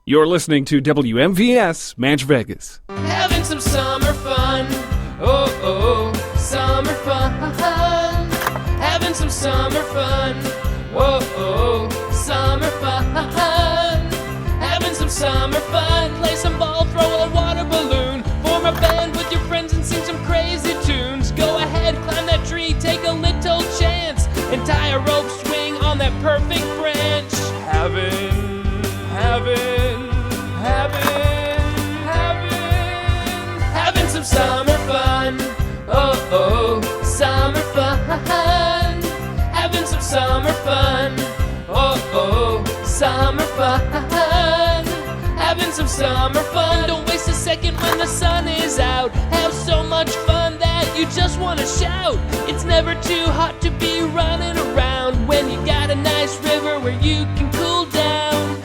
You're listening to WMVS Manchvegas. Having some summer fun. Oh, oh, summer fun. Having some summer fun. Whoa, oh, summer fun. Having some summer fun. Play some ball, throw a water balloon. Form a band with your friends and sing some crazy tunes. Go ahead, climb that tree, take a little chance, and tie a rope swing on that perfect branch. Having some summer fun. Oh, oh, summer fun. Having some summer fun. Oh, oh, summer fun. Having some summer fun. Don't waste a second when the sun is out. Have so much fun that you just want to shout. It's never too hot to be running around when you got a nice river where you can cool down.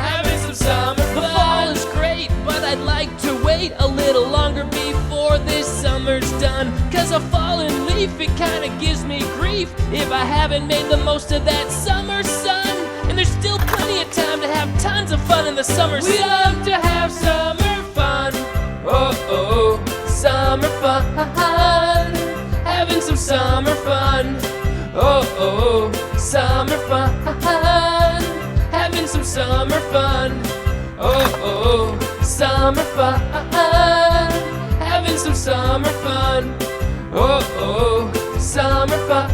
Having some summer fun. The fall is great, but I'd like to wait a little longer before this summer's done. Cause a fallen leaf, it kinda gives me grief if I haven't made the most of that summer sun. And there's still plenty of time to have tons of fun in the summer sun. We love to have summer fun. Oh, oh, summer fun. Having some summer fun. Oh, oh, summer fun. Having some summer fun. Oh, oh, summer fun. Having some summer fun. Oh, oh, summer fun.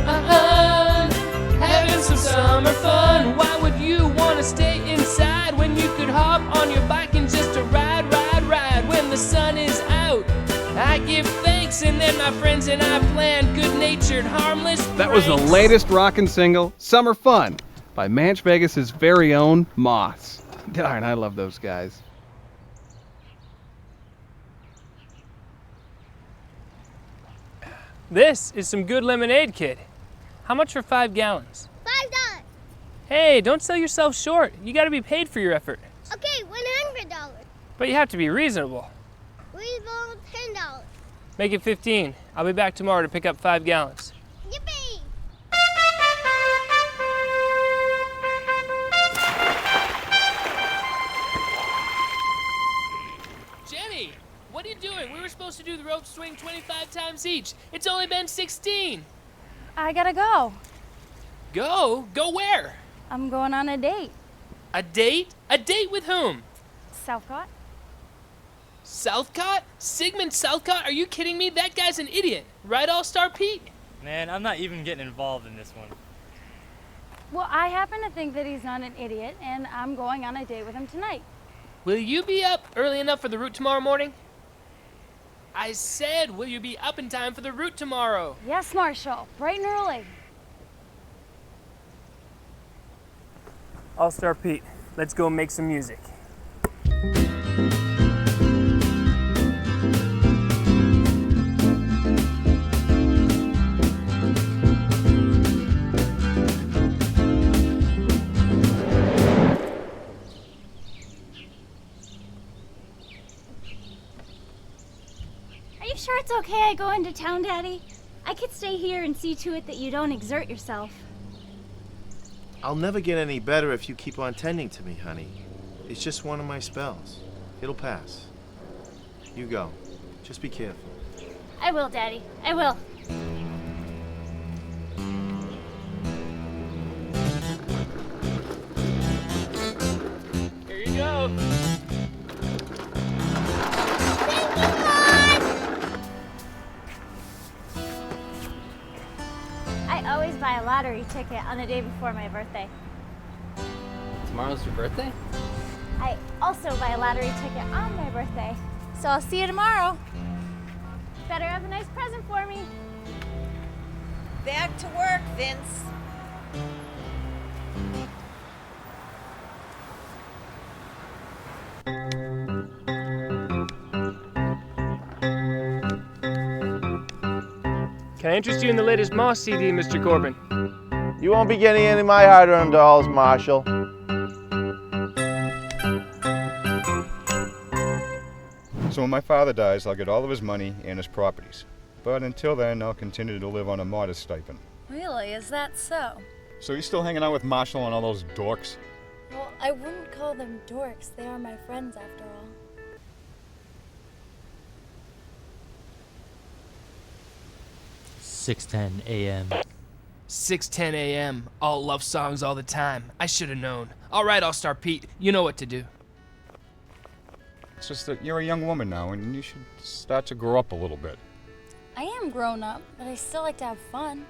Having some summer fun. Why would you want to stay inside when you could hop on your bike and just a ride when the sun is out? I give thanks and then my friends and I plan good-natured, harmless pranks. That was the latest rockin' single, Summer Fun, by Manchvegas' very own Moss. Darn, I love those guys. This is some good lemonade, kid. How much for 5 gallons? $5. Hey, don't sell yourself short. You gotta be paid for your effort. Okay, $100. But you have to be reasonable. Reasonable, $10. Make it 15. I'll be back tomorrow to pick up 5 gallons. Yippee! Jenny, what are you doing? We were supposed to do the rope swing 25 times each. It's only been 16. I gotta go. Go? Go where? I'm going on a date. A date? A date with whom? Southcott? Southcott? Sigmund Southcott? Are you kidding me? That guy's an idiot. Right, All-Star Pete? Man, I'm not even getting involved in this one. Well, I happen to think that he's not an idiot, and I'm going on a date with him tonight. Will you be up early enough for the route tomorrow morning? I said, will you be up in time for the route tomorrow? Yes, Marshall. Bright and early. All-Star Pete, let's go make some music. Are you sure it's okay I go into town, Daddy? I could stay here and see to it that you don't exert yourself. I'll never get any better if you keep on tending to me, honey. It's just one of my spells. It'll pass. You go. Just be careful. I will, Daddy. I will. Here you go. I always buy a lottery ticket on the day before my birthday. Tomorrow's your birthday? I also buy a lottery ticket on my birthday. So I'll see you tomorrow. Better have a nice present for me. Back to work, Vince. Can I interest you in the latest Moss CD, Mr. Corbin? You won't be getting any of my hard-earned dollars, Marshall. So when my father dies, I'll get all of his money and his properties. But until then, I'll continue to live on a modest stipend. Really? Is that so? So you still hanging out with Marshall and all those dorks? Well, I wouldn't call them dorks. They are my friends after all. "6:10 a.m. 6:10 a.m. All love songs all the time. I should have known. All right, All-Star Pete. You know what to do." It's just that you're a young woman now and you should start to grow up a little bit. I am grown up, but I still like to have fun.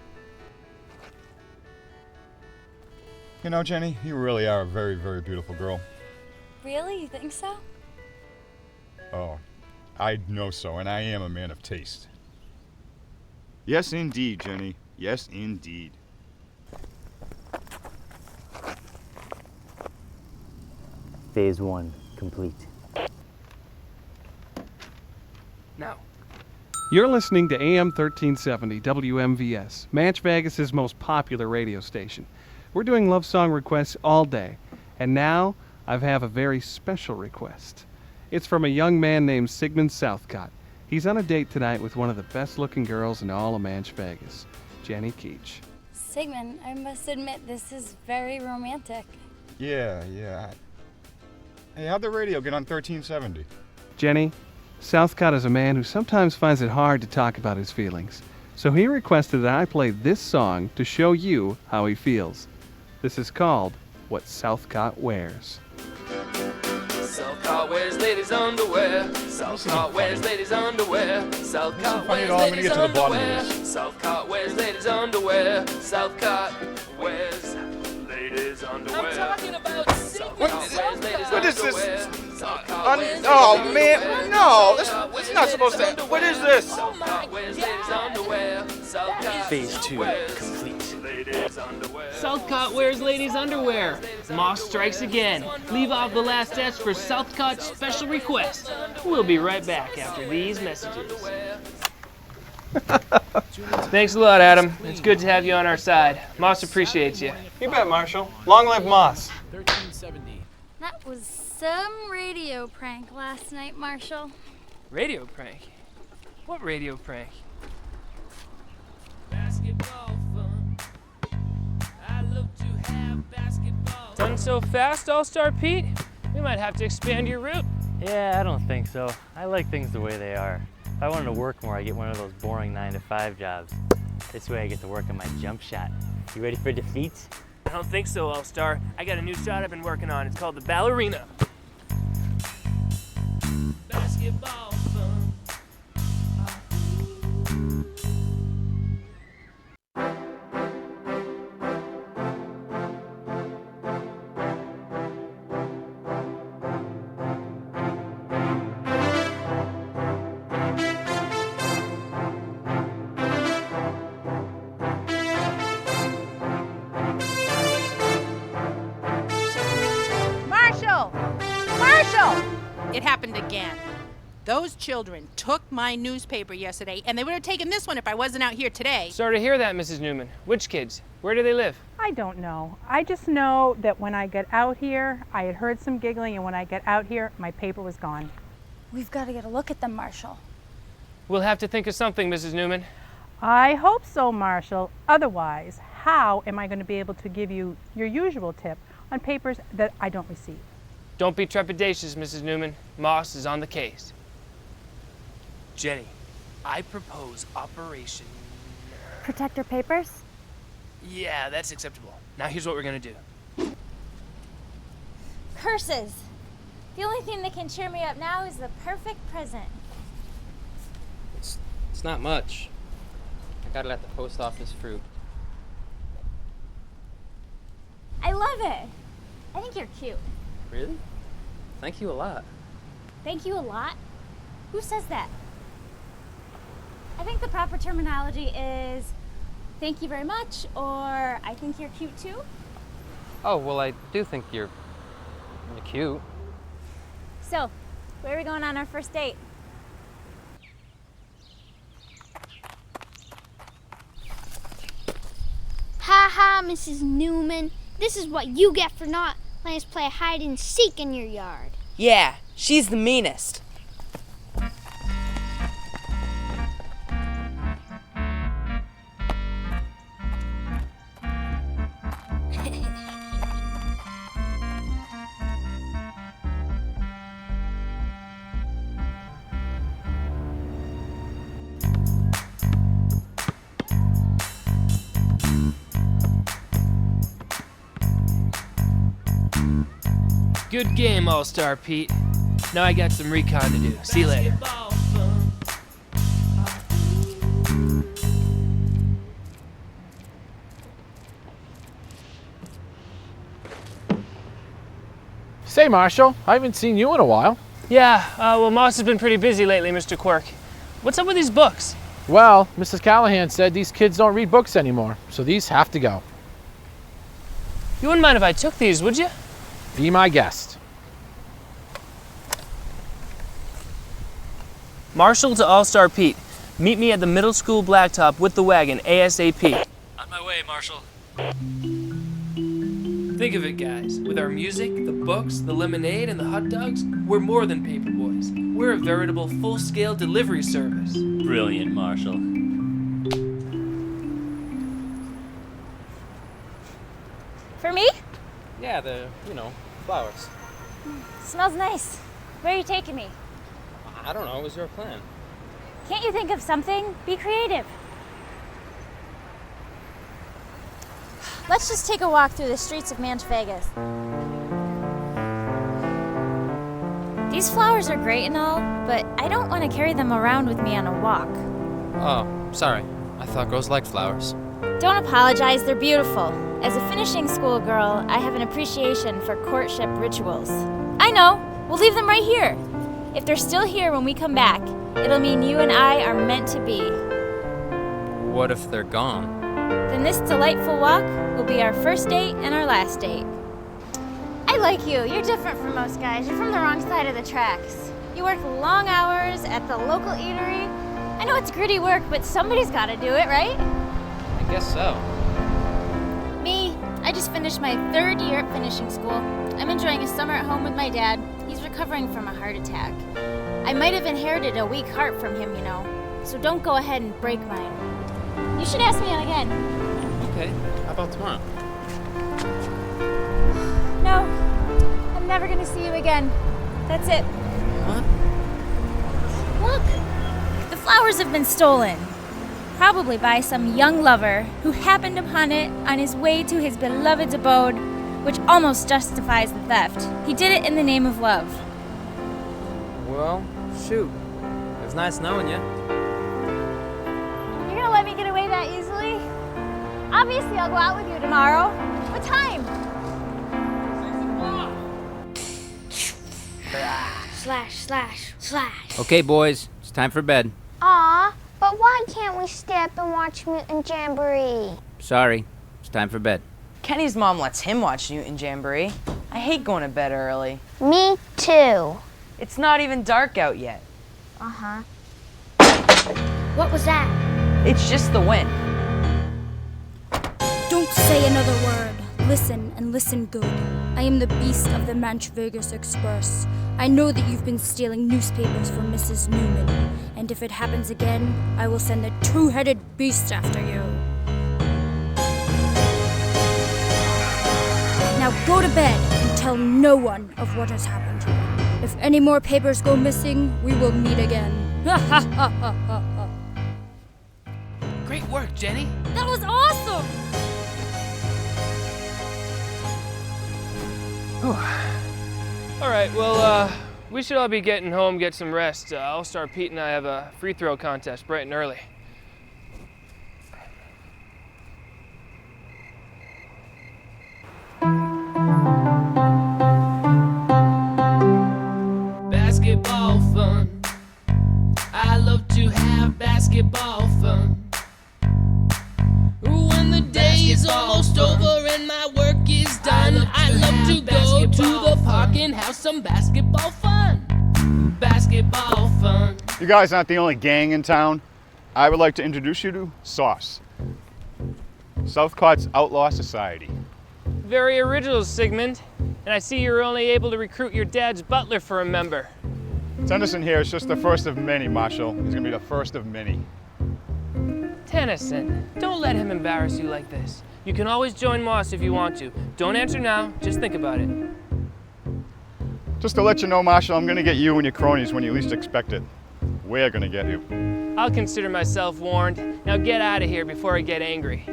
You know, Jenny, you really are a very, very beautiful girl. Really? You think so? Oh, I know so, and I am a man of taste. Yes, indeed, Jenny. Yes, indeed. Phase 1 complete. Now. You're listening to AM 1370 WMVS, Manchvegas' most popular radio station. We're doing love song requests all day, and now I have a very special request. It's from a young man named Sigmund Southcott. He's on a date tonight with one of the best-looking girls in all of Manchvegas, Jenny Keach. Sigmund, I must admit this is very romantic. Yeah. Hey, how'd the radio get on 1370? Jenny, Southcott is a man who sometimes finds it hard to talk about his feelings, so he requested that I play this song to show you how he feels. This is called What Southcott Wears. Southcott wears ladies' underwear. Southcott wears ladies' underwear. Southcott wears I'm gonna ladies' get to the bottom of underwear. this. Southcott wears ladies' underwear. Southcott wears ladies' underwear. I'm talking about What is this? Oh man, no, this is not supposed to. What is this? Southcott wears ladies' underwear. Phase 2 complete. Southcott wears ladies' underwear. Moss strikes again. Leave off the last S for Southcott's special request. We'll be right back after these messages. Thanks a lot, Adam. It's good to have you on our side. Moss appreciates you. You bet, Marshall. Long live Moss. 1370. That was some radio prank last night, Marshall. Radio prank? What radio prank? Basketball fun. I love to have basketball. Done so fast, All-Star Pete? We might have to expand your route. Yeah, I don't think so. I like things the way they are. If I wanted to work more, I get one of those boring 9-to-5 jobs. This way I get to work on my jump shot. You ready for defeat? I don't think so, All-Star. I got a new shot I've been working on. It's called the ballerina. Basketball fun. It happened again. Those children took my newspaper yesterday, and they would have taken this one if I wasn't out here today. Sorry to hear that, Mrs. Newman. Which kids? Where do they live? I don't know. I just know that when I get out here, I had heard some giggling, and when I get out here, my paper was gone. We've got to get a look at them, Marshall. We'll have to think of something, Mrs. Newman. I hope so, Marshall. Otherwise, how am I going to be able to give you your usual tip on papers that I don't receive? Don't be trepidatious, Mrs. Newman. Moss is on the case. Jenny, I propose Operation... Protect our papers? Yeah, that's acceptable. Now here's what we're gonna do. Curses! The only thing that can cheer me up now is the perfect present. It's not much. I got it at the post office fruit. I love it. I think you're cute. Really? Thank you a lot. Thank you a lot? Who says that? I think the proper terminology is thank you very much, or I think you're cute too. Oh, well, I do think you're cute. So, where are we going on our first date? Ha ha, Mrs. Newman. This is what you get for not letting us play hide and seek in your yard. Yeah, she's the meanest. Good game, All-Star Pete. Now I got some recon to do. See you later. Say, Marshall, I haven't seen you in a while. Yeah, well, Moss has been pretty busy lately, Mr. Quirk. What's up with these books? Well, Mrs. Callahan said these kids don't read books anymore, so these have to go. You wouldn't mind if I took these, would you? Be my guest. Marshall to All-Star Pete. Meet me at the middle school blacktop with the wagon, ASAP. On my way, Marshall. Think of it, guys. With our music, the books, the lemonade, and the hot dogs, we're more than paper boys. We're a veritable full-scale delivery service. Brilliant, Marshall. For me? Yeah, flowers. Smells nice. Where are you taking me? I don't know, it was your plan. Can't you think of something? Be creative. Let's just take a walk through the streets of Manchvegas. These flowers are great and all, but I don't want to carry them around with me on a walk. Oh, sorry. I thought girls liked flowers. Don't apologize, they're beautiful. As a finishing school girl, I have an appreciation for courtship rituals. I know, we'll leave them right here. If they're still here when we come back, it'll mean you and I are meant to be. What if they're gone? Then this delightful walk will be our first date and our last date. I like you. You're different from most guys. You're from the wrong side of the tracks. You work long hours at the local eatery. I know it's gritty work, but somebody's got to do it, right? I guess so. Me, I just finished my 3rd year at finishing school. I'm enjoying a summer at home with my dad. He's recovering from a heart attack. I might have inherited a weak heart from him, you know. So don't go ahead and break mine. You should ask me out again. Okay, how about tomorrow? No, I'm never gonna see you again. That's it. What? Look, the flowers have been stolen. Probably by some young lover who happened upon it on his way to his beloved's abode, which almost justifies the theft. He did it in the name of love. Well, shoot. It was nice knowing you. You're gonna let me get away that easily? Obviously, I'll go out with you tomorrow. What time? 6 o'clock. Slash, slash, slash. Okay, boys, it's time for bed. Aw, but why can't we stay up and watch Mutant Jamboree? Sorry, it's time for bed. Kenny's mom lets him watch Newton Jamboree. I hate going to bed early. Me too. It's not even dark out yet. Uh-huh. What was that? It's just the wind. Don't say another word. Listen, and listen good. I am the beast of the Manchvegas Express. I know that you've been stealing newspapers from Mrs. Newman, and if it happens again, I will send the two-headed beast after you. Now go to bed and tell no one of what has happened here. If any more papers go missing, we will meet again. Ha ha ha ha ha ha. Great work, Jenny. That was awesome! All right, well, we should all be getting home, get some rest. All-Star Pete and I have a free throw contest bright and early. Basketball fun. I love to have basketball fun. When the day is almost over and my work is done, I love to go to the park and have some basketball fun. Basketball fun. You guys aren't the only gang in town. I would like to introduce you to Sauce, Southcott's Outlaw Society. Very original, Sigmund. And I see you're only able to recruit your dad's butler for a member. Tennyson here is just the first of many, Marshall. He's gonna be the first of many. Tennyson, don't let him embarrass you like this. You can always join Moss if you want to. Don't answer now, just think about it. Just to let you know, Marshall, I'm gonna get you and your cronies when you least expect it. We're gonna get you. I'll consider myself warned. Now get out of here before I get angry.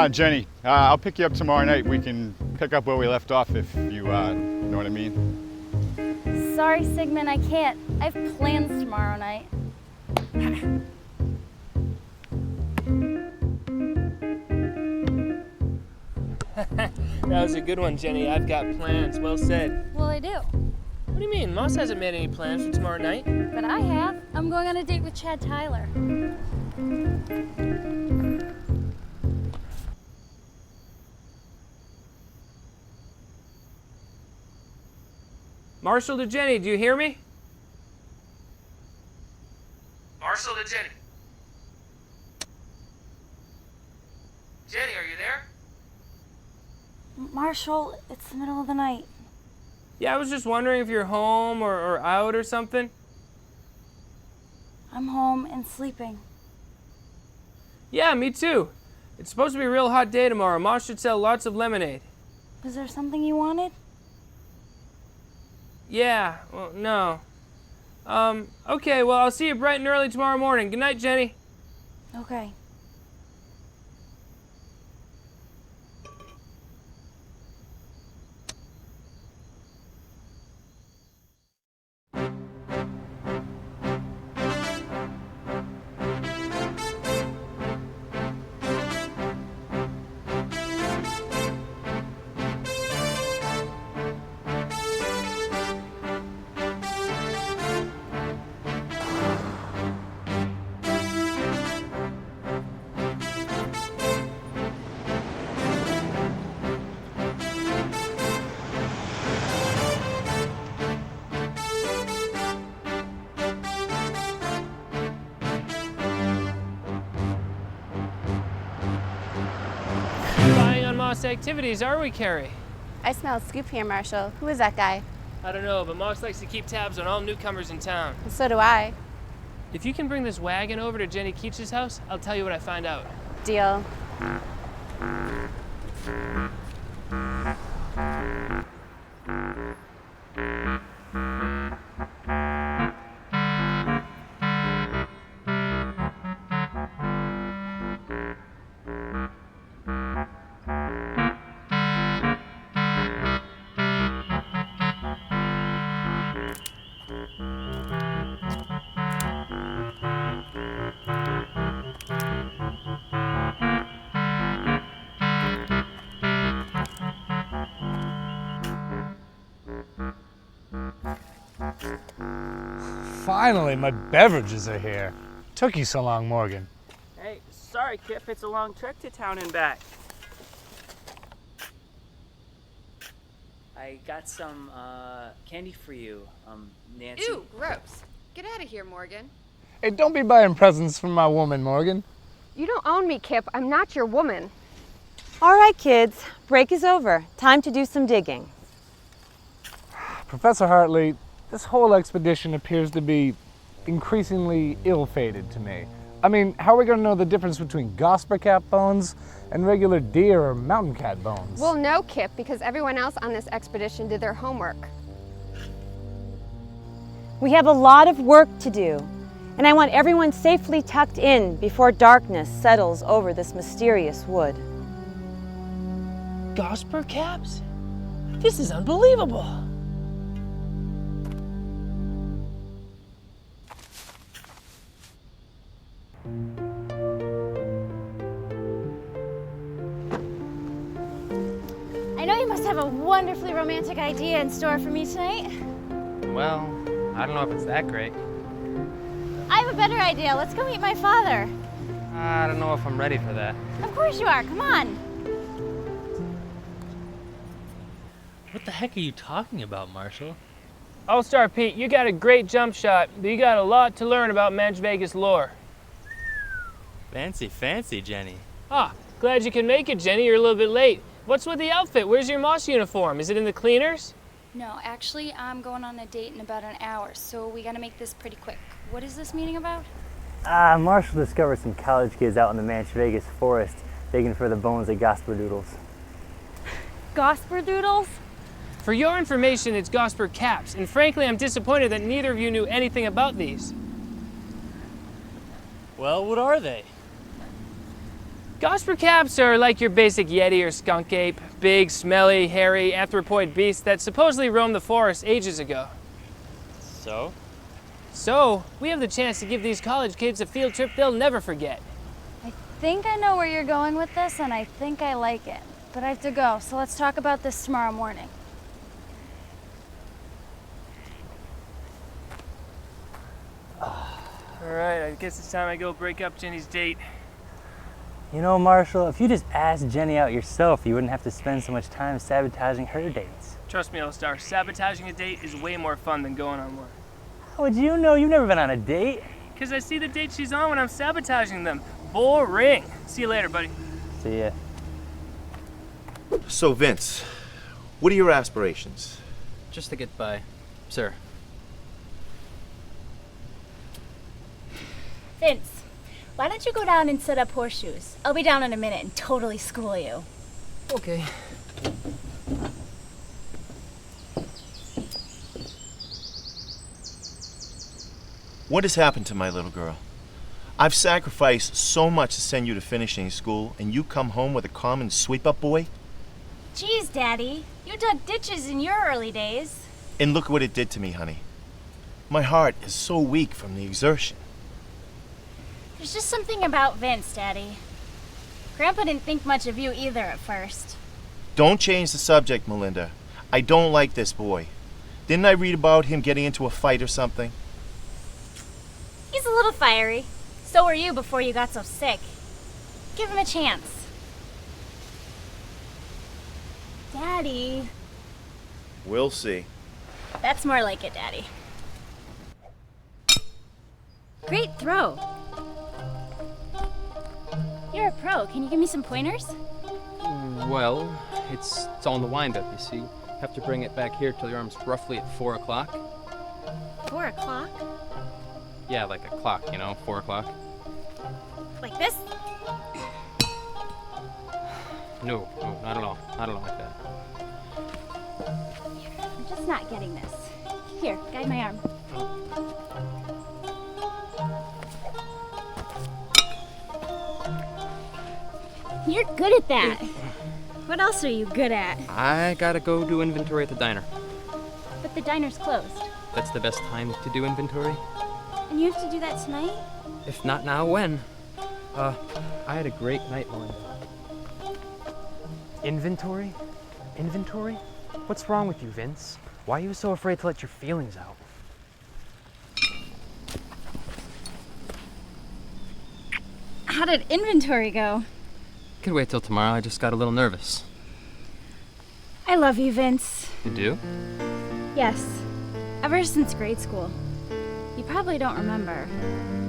Jenny, I'll pick you up tomorrow night. We can pick up where we left off if you know what I mean. Sorry, Sigmund, I can't. I have plans tomorrow night. That was a good one, Jenny. I've got plans. Well said. Well, I do. What do you mean? Moss hasn't made any plans for tomorrow night. But I have. I'm going on a date with Chad Tyler. Marshall to Jenny, do you hear me? Marshall to Jenny. Jenny, are you there? Marshall, it's the middle of the night. Yeah, I was just wondering if you're home or out or something. I'm home and sleeping. Yeah, me too. It's supposed to be a real hot day tomorrow. Moss should sell lots of lemonade. Was there something you wanted? Yeah, well, no. Okay, well, I'll see you bright and early tomorrow morning. Good night, Jenny. Okay. Activities, are we, Carrie? I smell a scoop here, Marshall. Who is that guy? I don't know, but Moss likes to keep tabs on all newcomers in town. And so do I. If you can bring this wagon over to Jenny Keach's house, I'll tell you what I find out. Deal. Finally, my beverages are here. Took you so long, Morgan. Hey, sorry, Kip. It's a long trek to town and back. I got some candy for you, Nancy. Ew, gross. Get out of here, Morgan. Hey, don't be buying presents for my woman, Morgan. You don't own me, Kip. I'm not your woman. All right, kids. Break is over. Time to do some digging. Professor Hartley, this whole expedition appears to be increasingly ill-fated to me. I mean, how are we going to know the difference between gosper cap bones and regular deer or mountain cat bones? Well, no, Kip, because everyone else on this expedition did their homework. We have a lot of work to do, and I want everyone safely tucked in before darkness settles over this mysterious wood. Gosper caps? This is unbelievable. I know you must have a wonderfully romantic idea in store for me tonight. Well, I don't know if it's that great. I have a better idea. Let's go meet my father. I don't know if I'm ready for that. Of course you are. Come on. What the heck are you talking about, Marshall? All-Star Pete, you got a great jump shot, but you got a lot to learn about Manchvegas lore. Fancy, Jenny. Ah, glad you can make it, Jenny. You're a little bit late. What's with the outfit? Where's your Moss uniform? Is it in the cleaners? No, actually, I'm going on a date in about an hour, so we gotta make this pretty quick. What is this meeting about? Marshall discovered some college kids out in the Manchvegas forest digging for the bones of Gosper doodles. Gosper doodles? For your information, it's Gosper caps, and frankly, I'm disappointed that neither of you knew anything about these. Well, what are they? Gosper caps are like your basic yeti or skunk ape, big, smelly, hairy, anthropoid beasts that supposedly roamed the forest ages ago. So? So, we have the chance to give these college kids a field trip they'll never forget. I think I know where you're going with this, and I think I like it. But I have to go, so let's talk about this tomorrow morning. Alright, I guess it's time I go break up Jenny's date. You know, Marshall, if you just asked Jenny out yourself, you wouldn't have to spend so much time sabotaging her dates. Trust me, All-Star, sabotaging a date is way more fun than going on one. How would you know? You've never been on a date. Because I see the date she's on when I'm sabotaging them. Boring. See you later, buddy. See ya. So, Vince, what are your aspirations? Just to get by, sir. Vince, why don't you go down and set up horseshoes? I'll be down in a minute and totally school you. Okay. What has happened to my little girl? I've sacrificed so much to send you to finishing school, and you come home with a common sweep-up boy? Geez, Daddy, you dug ditches in your early days. And look what it did to me, honey. My heart is so weak from the exertion. There's just something about Vince, Daddy. Grandpa didn't think much of you either at first. Don't change the subject, Melinda. I don't like this boy. Didn't I read about him getting into a fight or something? He's a little fiery. So were you before you got so sick. Give him a chance. Daddy. We'll see. That's more like it, Daddy. Great throw. You're a pro. Can you give me some pointers? Well, it's all in the wind-up, you see. Have to bring it back here till your arm's roughly at 4 o'clock. 4 o'clock? Yeah, like a clock, you know, 4 o'clock. Like this? No, not at all. Not at all like that. I'm just not getting this. Here, guide my arm. You're good at that. What else are you good at? I gotta go do inventory at the diner. But the diner's closed. That's the best time to do inventory. And you have to do that tonight? If not now, when? I had a great night, Melinda. Inventory? Inventory? What's wrong with you, Vince? Why are you so afraid to let your feelings out? How did inventory go? Could wait till tomorrow. I just got a little nervous. I love you, Vince. You do? Yes. Ever since grade school. You probably don't remember.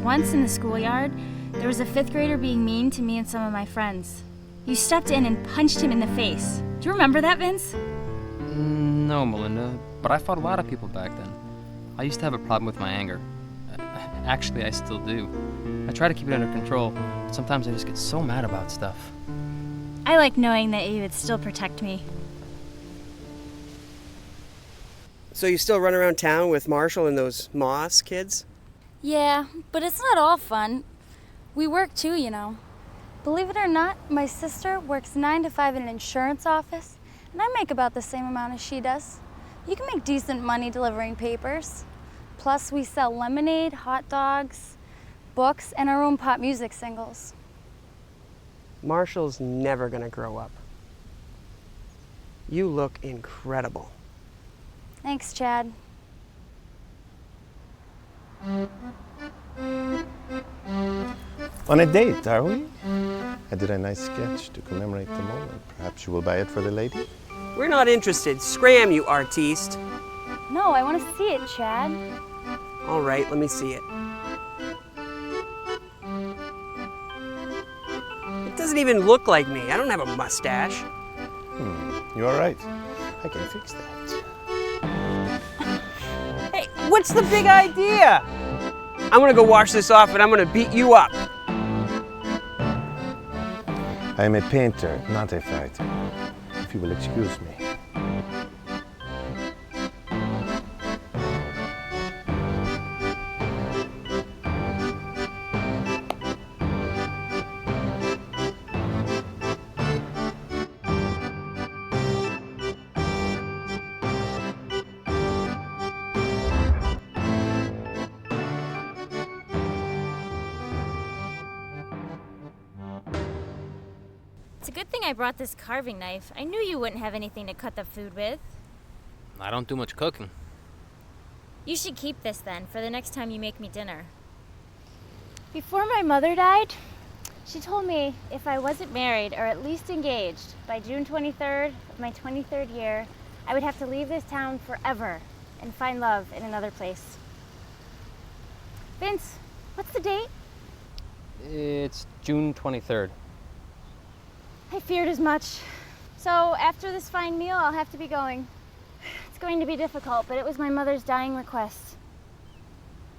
Once in the schoolyard, there was a 5th grader being mean to me and some of my friends. You stepped in and punched him in the face. Do you remember that, Vince? No, Melinda, but I fought a lot of people back then. I used to have a problem with my anger. Actually, I still do. I try to keep it under control, but sometimes I just get so mad about stuff. I like knowing that you would still protect me. So you still run around town with Marshall and those Moss kids? Yeah, but it's not all fun. We work too, you know. Believe it or not, my sister works 9 to 5 in an insurance office, and I make about the same amount as she does. You can make decent money delivering papers. Plus, we sell lemonade, hot dogs, books, and our own pop music singles. Marshall's never gonna grow up. You look incredible. Thanks, Chad. On a date, are we? I did a nice sketch to commemorate the moment. Perhaps you will buy it for the lady? We're not interested. Scram, you artiste. No, I want to see it, Chad. All right, let me see it. It doesn't even look like me. I don't have a mustache. You are right. I can fix that. Hey, what's the big idea? I'm gonna go wash this off and I'm gonna beat you up. I am a painter, not a fighter. If you will excuse me. It's a good thing I brought this carving knife. I knew you wouldn't have anything to cut the food with. I don't do much cooking. You should keep this then, for the next time you make me dinner. Before my mother died, she told me if I wasn't married, or at least engaged, by June 23rd of my 23rd year, I would have to leave this town forever and find love in another place. Vince, what's the date? It's June 23rd. I feared as much. So after this fine meal, I'll have to be going. It's going to be difficult, but it was my mother's dying request.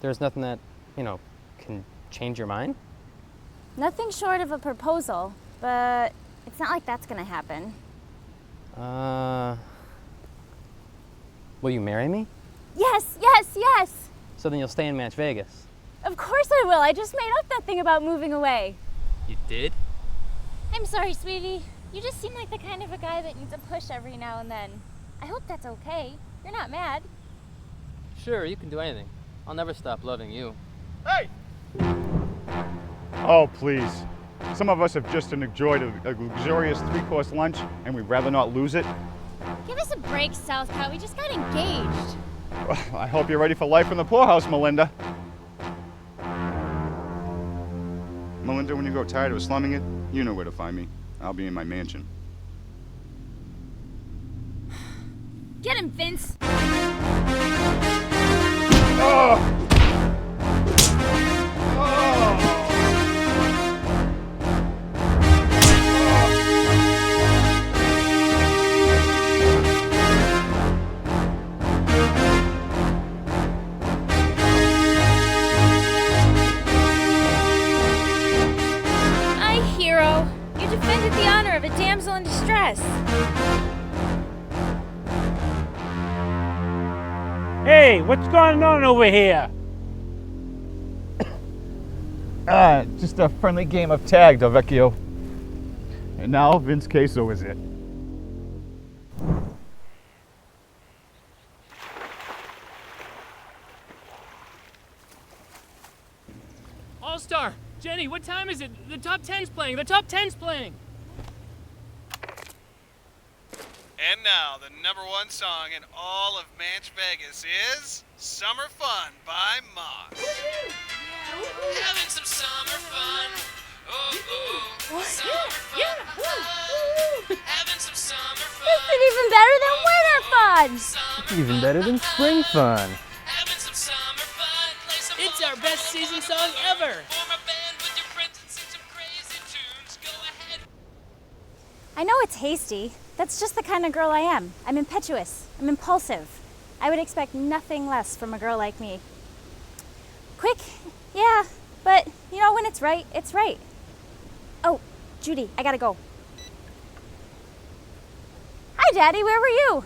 There's nothing that, can change your mind? Nothing short of a proposal, but it's not like that's gonna happen. Will you marry me? Yes, yes, yes! So then you'll stay in Manchvegas. Of course I will. I just made up that thing about moving away. You did? I'm sorry, sweetie. You just seem like the kind of a guy that needs a push every now and then. I hope that's okay. You're not mad. Sure, you can do anything. I'll never stop loving you. Hey! Oh, please. Some of us have just enjoyed a luxurious 3-course lunch, and we'd rather not lose it. Give us a break, Southpaw. We just got engaged. Well, I hope you're ready for life in the poorhouse, Melinda. Melinda, when you grow tired of slumming it, you know where to find me. I'll be in my mansion. Get him, Vince! Oh! My hero! You defended the honor of a damsel in distress. Hey, what's going on over here? Just a friendly game of tag, Dellicker. And now Vince Queso is it. All-Star! Jenny, what time is it? The top 10's playing! The top 10's playing! And now, the #1 song in all of Manchvegas is Summer Fun by Moss. Having some summer fun. Oh, summer fun. Having some summer fun. This is even better than winter fun! It's even better than spring fun. Having some summer fun. Play some it's our best season song ever! Form a band with your friends and sing some crazy tunes. Go ahead. I know it's hasty. That's just the kind of girl I am. I'm impetuous. I'm impulsive. I would expect nothing less from a girl like me. Quick, yeah, but when it's right, it's right. Oh, Judy, I gotta go. Hi, Daddy, where were you?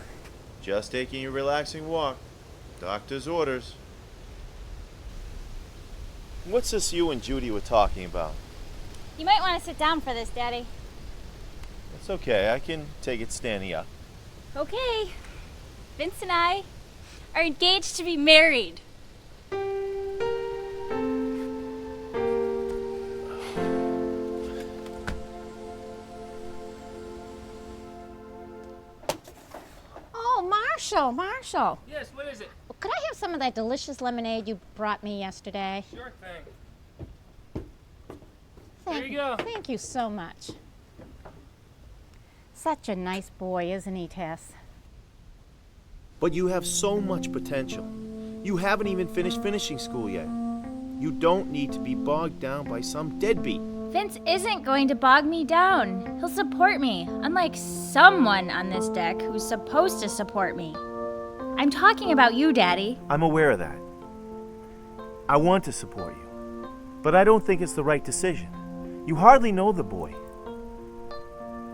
Just taking a relaxing walk. Doctor's orders. What's this you and Judy were talking about? You might want to sit down for this, Daddy. It's okay, I can take it standing up. Okay. Vince and I are engaged to be married. Oh, Marshall. Yes, what is it? Could I have some of that delicious lemonade you brought me yesterday? Sure thing. There you go. Thank you so much. Such a nice boy, isn't he, Tess? But you have so much potential. You haven't even finished finishing school yet. You don't need to be bogged down by some deadbeat. Vince isn't going to bog me down. He'll support me, unlike someone on this deck who's supposed to support me. I'm talking about you, Daddy. I'm aware of that. I want to support you, but I don't think it's the right decision. You hardly know the boy.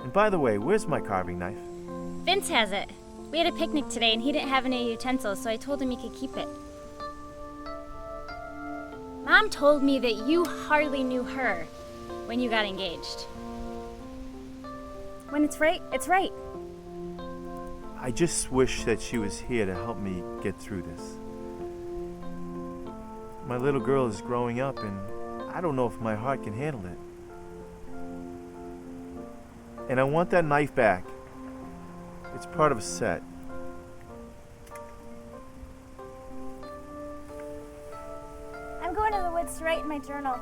And by the way, where's my carving knife? Vince has it. We had a picnic today and he didn't have any utensils, so I told him he could keep it. Mom told me that you hardly knew her when you got engaged. When it's right, it's right. I just wish that she was here to help me get through this. My little girl is growing up and I don't know if my heart can handle it. And I want that knife back. It's part of a set. I'm going to the woods to write in my journal.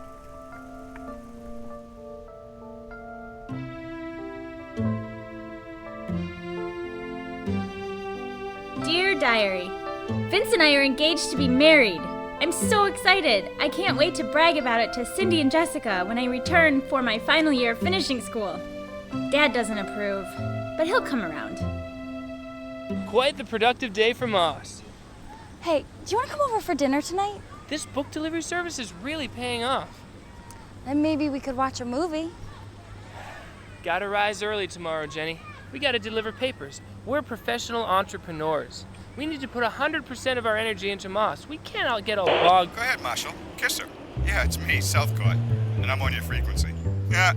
Dear Diary, Vince and I are engaged to be married. I'm so excited. I can't wait to brag about it to Cindy and Jessica when I return for my final year of finishing school. Dad doesn't approve, but he'll come around. Quite the productive day for Moss. Hey, do you want to come over for dinner tonight? This book delivery service is really paying off. Then maybe we could watch a movie. Gotta rise early tomorrow, Jenny. We gotta deliver papers. We're professional entrepreneurs. We need to put 100% of our energy into Moss. We cannot get a log. Go ahead, Marshall. Kiss her. Yeah, it's me, Southcourt. And I'm on your frequency. Yeah.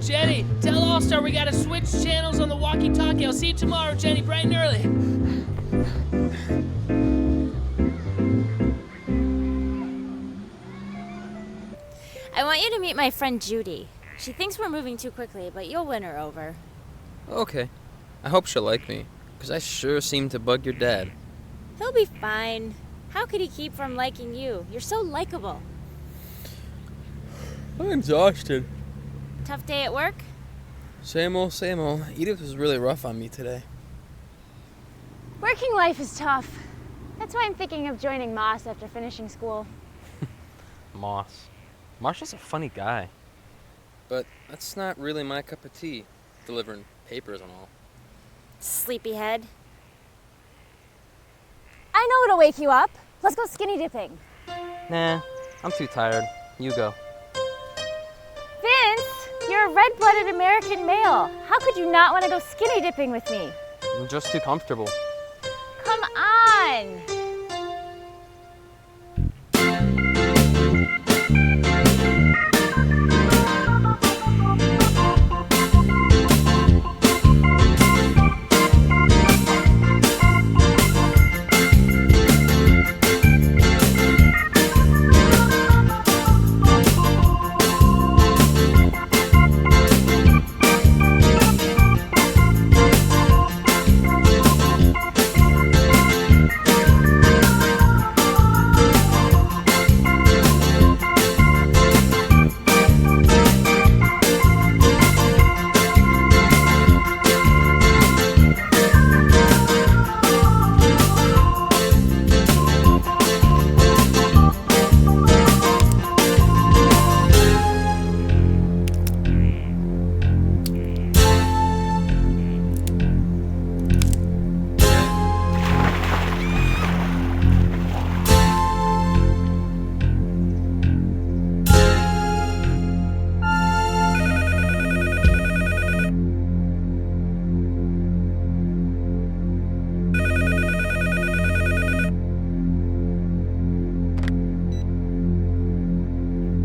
Jenny, tell All-Star we gotta switch channels on the walkie-talkie. I'll see you tomorrow, Jenny, bright and early. I want you to meet my friend Judy. She thinks we're moving too quickly, but you'll win her over. Okay. I hope she'll like me, because I sure seem to bug your dad. He'll be fine. How could he keep from liking you? You're so likable. I'm exhausted. Tough day at work? Same old, same old. Edith was really rough on me today. Working life is tough. That's why I'm thinking of joining Moss after finishing school. Moss. Marshall's a funny guy. But that's not really my cup of tea, delivering papers and all. Sleepyhead. I know what'll wake you up. Let's go skinny dipping. Nah, I'm too tired. You go. Vince, you're a red-blooded American male. How could you not want to go skinny dipping with me? I'm just too comfortable. Come on!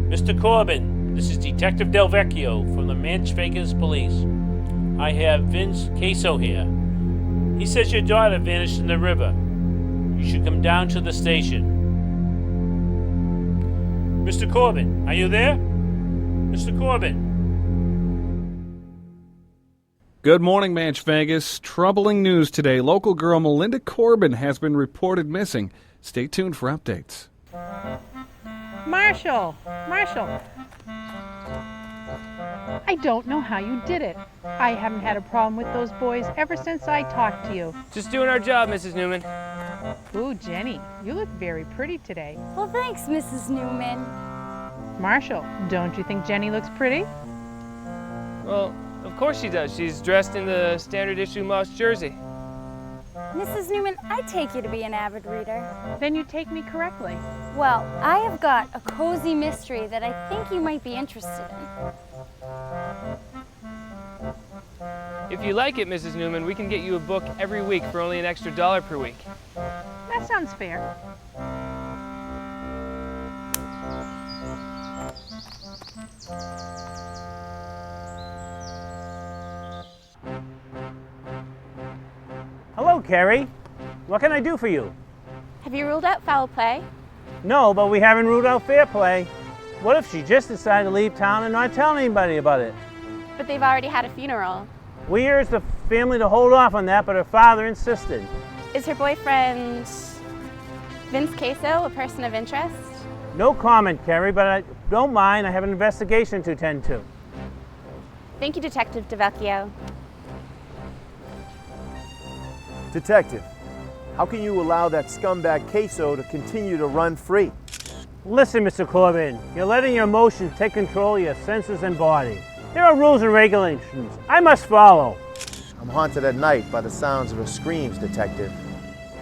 Mr. Corbin, this is Detective Delvecchio from the Manchvegas police. I have Vince Queso here. He says your daughter vanished in the river. You should come down to the station. Mr. Corbin, are you there? Mr. Corbin. Good morning, Manchvegas. Troubling news today. Local girl Melinda Corbin has been reported missing. Stay tuned for updates. Marshall! I don't know how you did it. I haven't had a problem with those boys ever since I talked to you. Just doing our job, Mrs. Newman. Ooh, Jenny, you look very pretty today. Well, thanks, Mrs. Newman. Marshall, don't you think Jenny looks pretty? Well, of course she does. She's dressed in the standard issue Moss jersey. Mrs. Newman, I take you to be an avid reader. Then you take me correctly. Well, I have got a cozy mystery that I think you might be interested in. If you like it, Mrs. Newman, we can get you a book every week for only an extra $1 per week. That sounds fair. Hello, Carrie. What can I do for you? Have you ruled out foul play? No, but we haven't ruled out fair play. What if she just decided to leave town and not tell anybody about it? But they've already had a funeral. We urged the family to hold off on that, but her father insisted. Is her boyfriend Vince Queso a person of interest? No comment, Carrie, but I don't mind. I have an investigation to attend to. Thank you, Detective Dellicker. Detective, how can you allow that scumbag Queso to continue to run free? Listen, Mr. Corbin, you're letting your emotions take control of your senses and body. There are rules and regulations I must follow. I'm haunted at night by the sounds of her screams, Detective.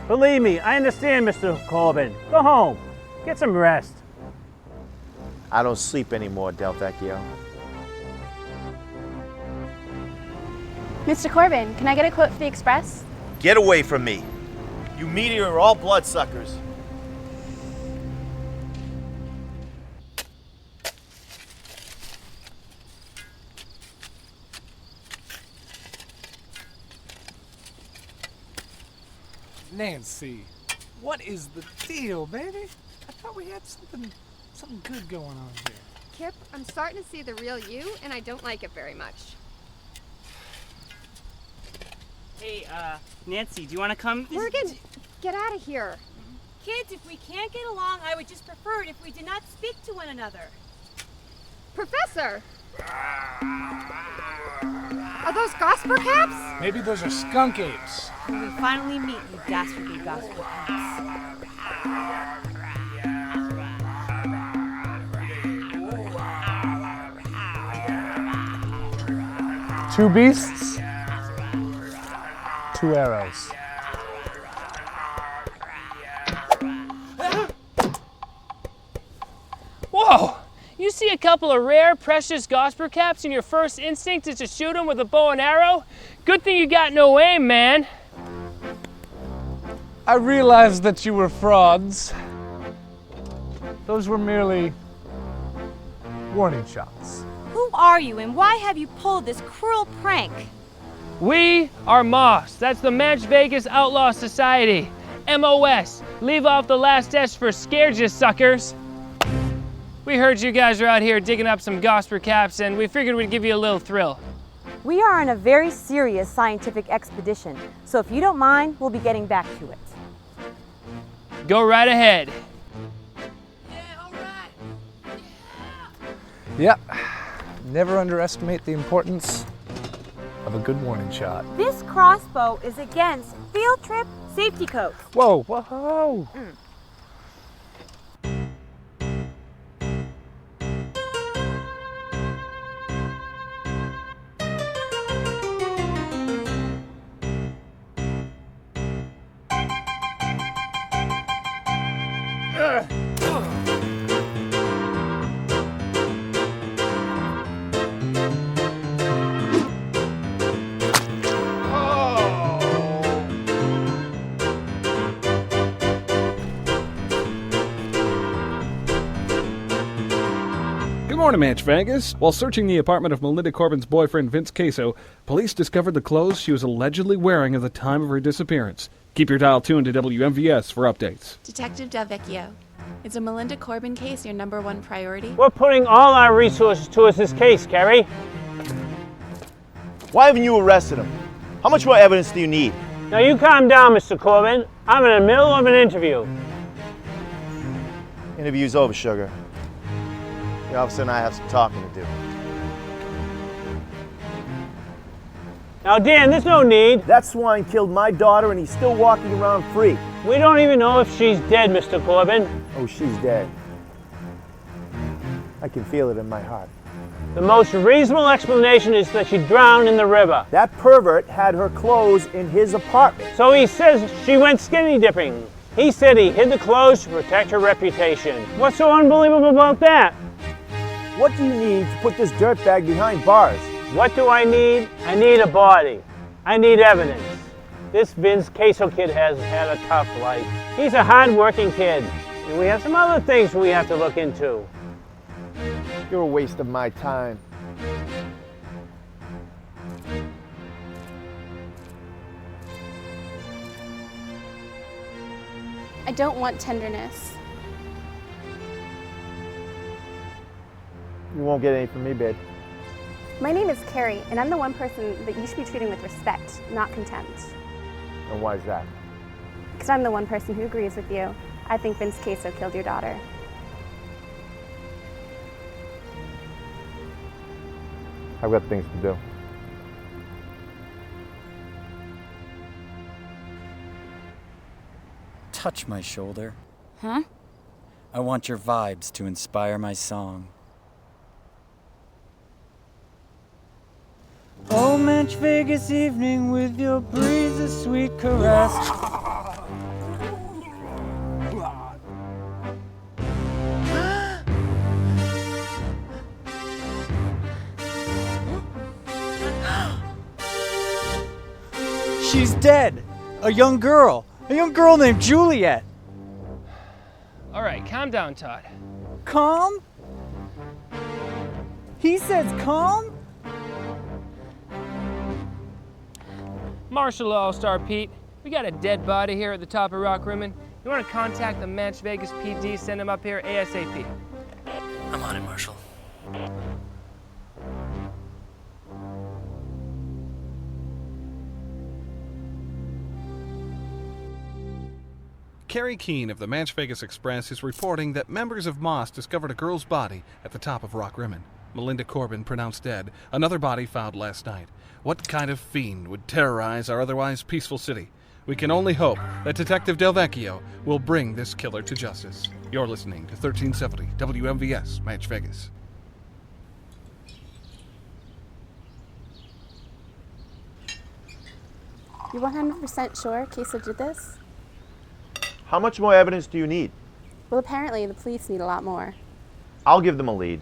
Believe me, I understand, Mr. Corbin. Go home. Get some rest. I don't sleep anymore, Delvecchio. Mr. Corbin, can I get a quote for the Express? Get away from me. You media are all bloodsuckers. Nancy, what is the deal, baby? I thought we had something good going on here. Kip, I'm starting to see the real you, and I don't like it very much. Hey, Nancy, do you want to come? Morgan, get out of here. Kids, if we can't get along, I would just prefer it if we did not speak to one another. Professor! Are those Gosper caps? Maybe those are skunk apes. When we finally meet, you dastardly gospel cats. Two beasts, two arrows. Whoa! You see a couple of rare, precious Gosper caps and your first instinct is to shoot them with a bow and arrow? Good thing you got no aim, man. I realized that you were frauds. Those were merely warning shots. Who are you and why have you pulled this cruel prank? We are MOS. That's the Manchvegas Outlaw Society. MOS. Leave off the last S for scared you suckers. We heard you guys are out here digging up some Gosper caps and we figured we'd give you a little thrill. We are on a very serious scientific expedition, so if you don't mind, we'll be getting back to it. Go right ahead. Yep. Never underestimate the importance of a good warning shot. This crossbow is against field trip safety codes. Whoa, whoa. Good morning, Manchvegas. While searching the apartment of Melinda Corbin's boyfriend, Vince Queso, police discovered the clothes she was allegedly wearing at the time of her disappearance. Keep your dial tuned to WMVS for updates. Detective Dellicker, is a Melinda Corbin case your #1 priority? We're putting all our resources towards this case, Carrie. Why haven't you arrested him? How much more evidence do you need? Now you calm down, Mr. Corbin. I'm in the middle of an interview. Interview's over, sugar. The officer and I have some talking to do. Now, Dan, there's no need. That swine killed my daughter and he's still walking around free. We don't even know if she's dead, Mr. Corbin. Oh, she's dead. I can feel it in my heart. The most reasonable explanation is that she drowned in the river. That pervert had her clothes in his apartment. So he says she went skinny dipping. He said he hid the clothes to protect her reputation. What's so unbelievable about that? What do you need to put this dirtbag behind bars? What do I need? I need a body. I need evidence. This Vince Queso kid has had a tough life. He's a hard-working kid, and we have some other things we have to look into. You're a waste of my time. I don't want tenderness. You won't get any from me, babe. My name is Carrie, and I'm the one person that you should be treating with respect, not contempt. And why is that? Because I'm the one person who agrees with you. I think Vince Queso killed your daughter. I've got things to do. Touch my shoulder. Huh? I want your vibes to inspire my song. Oh, Manchvegas evening with your breeze, a sweet caress. She's dead! A young girl named Juliet! All right, calm down, Todd. Calm? He says calm? Marshal All-Star Pete, we got a dead body here at the top of Rock Rimmon. You want to contact the Manchvegas PD, send them up here ASAP. I'm on it, Marshal. Carrie Keene of the Manchvegas Express is reporting that members of Moss discovered a girl's body at the top of Rock Rimmon. Melinda Corbin pronounced dead. Another body found last night. What kind of fiend would terrorize our otherwise peaceful city? We can only hope that Detective Delvecchio will bring this killer to justice. You're listening to 1370 WMVS, Manchvegas. You're 100% sure Queso did this? How much more evidence do you need? Well, apparently the police need a lot more. I'll give them a lead.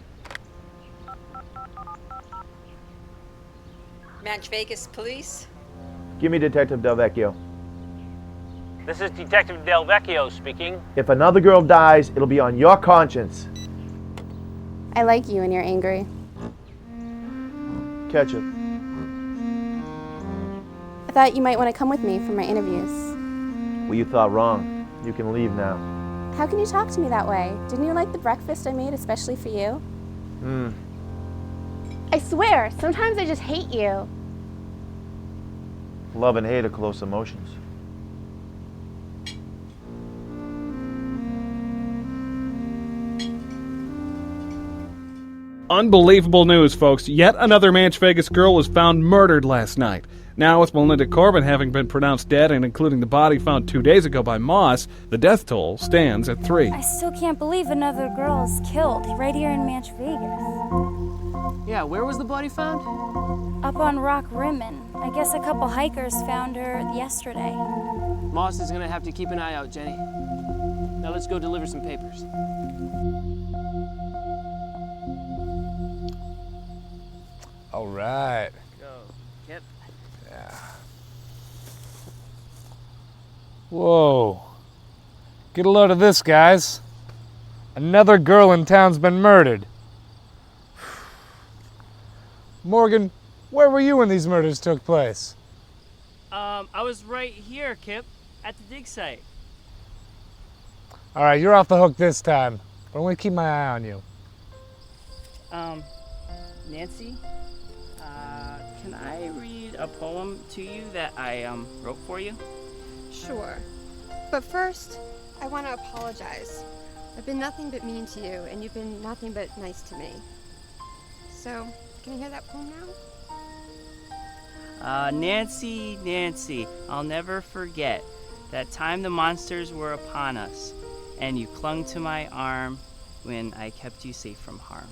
Manchvegas Police? Give me Detective Delvecchio. This is Detective Delvecchio speaking. If another girl dies, it'll be on your conscience. I like you and you're angry. Catch it. I thought you might want to come with me for my interviews. Well, you thought wrong. You can leave now. How can you talk to me that way? Didn't you like the breakfast I made especially for you? I swear, sometimes I just hate you. Love and hate are close emotions. Unbelievable news, folks. Yet another Manchvegas girl was found murdered last night. Now, with Melinda Corbin having been pronounced dead and including the body found 2 days ago by Moss, the death toll stands at 3. I still can't believe another girl is killed right here in Manchvegas. Yeah, where was the body found? Up on Rock Rimmon. I guess a couple hikers found her yesterday. Moss is gonna have to keep an eye out, Jenny. Now let's go deliver some papers. All right. Go, Kip. Yeah. Whoa. Get a load of this, guys. Another girl in town's been murdered. Morgan, where were you when these murders took place? I was right here, Kip, at the dig site. All right, you're off the hook this time, but I'm going to keep my eye on you. Nancy, can I read a poem to you that I wrote for you? Sure. But first, I want to apologize. I've been nothing but mean to you, and you've been nothing but nice to me. So, can I hear that poem now? Nancy, Nancy, I'll never forget that time the monsters were upon us, and you clung to my arm when I kept you safe from harm.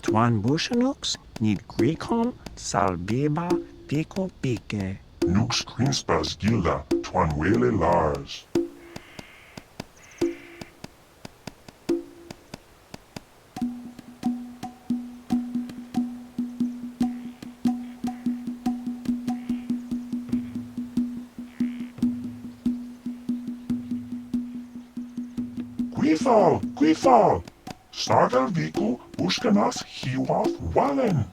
Twan bushanooks need Greekom, Salbeba, Pico Pique. Nux Crinspas Gilda, Twan Wele Lars. Quifal, Stargal Viku, Bushkanas, Hiwath, Wallen.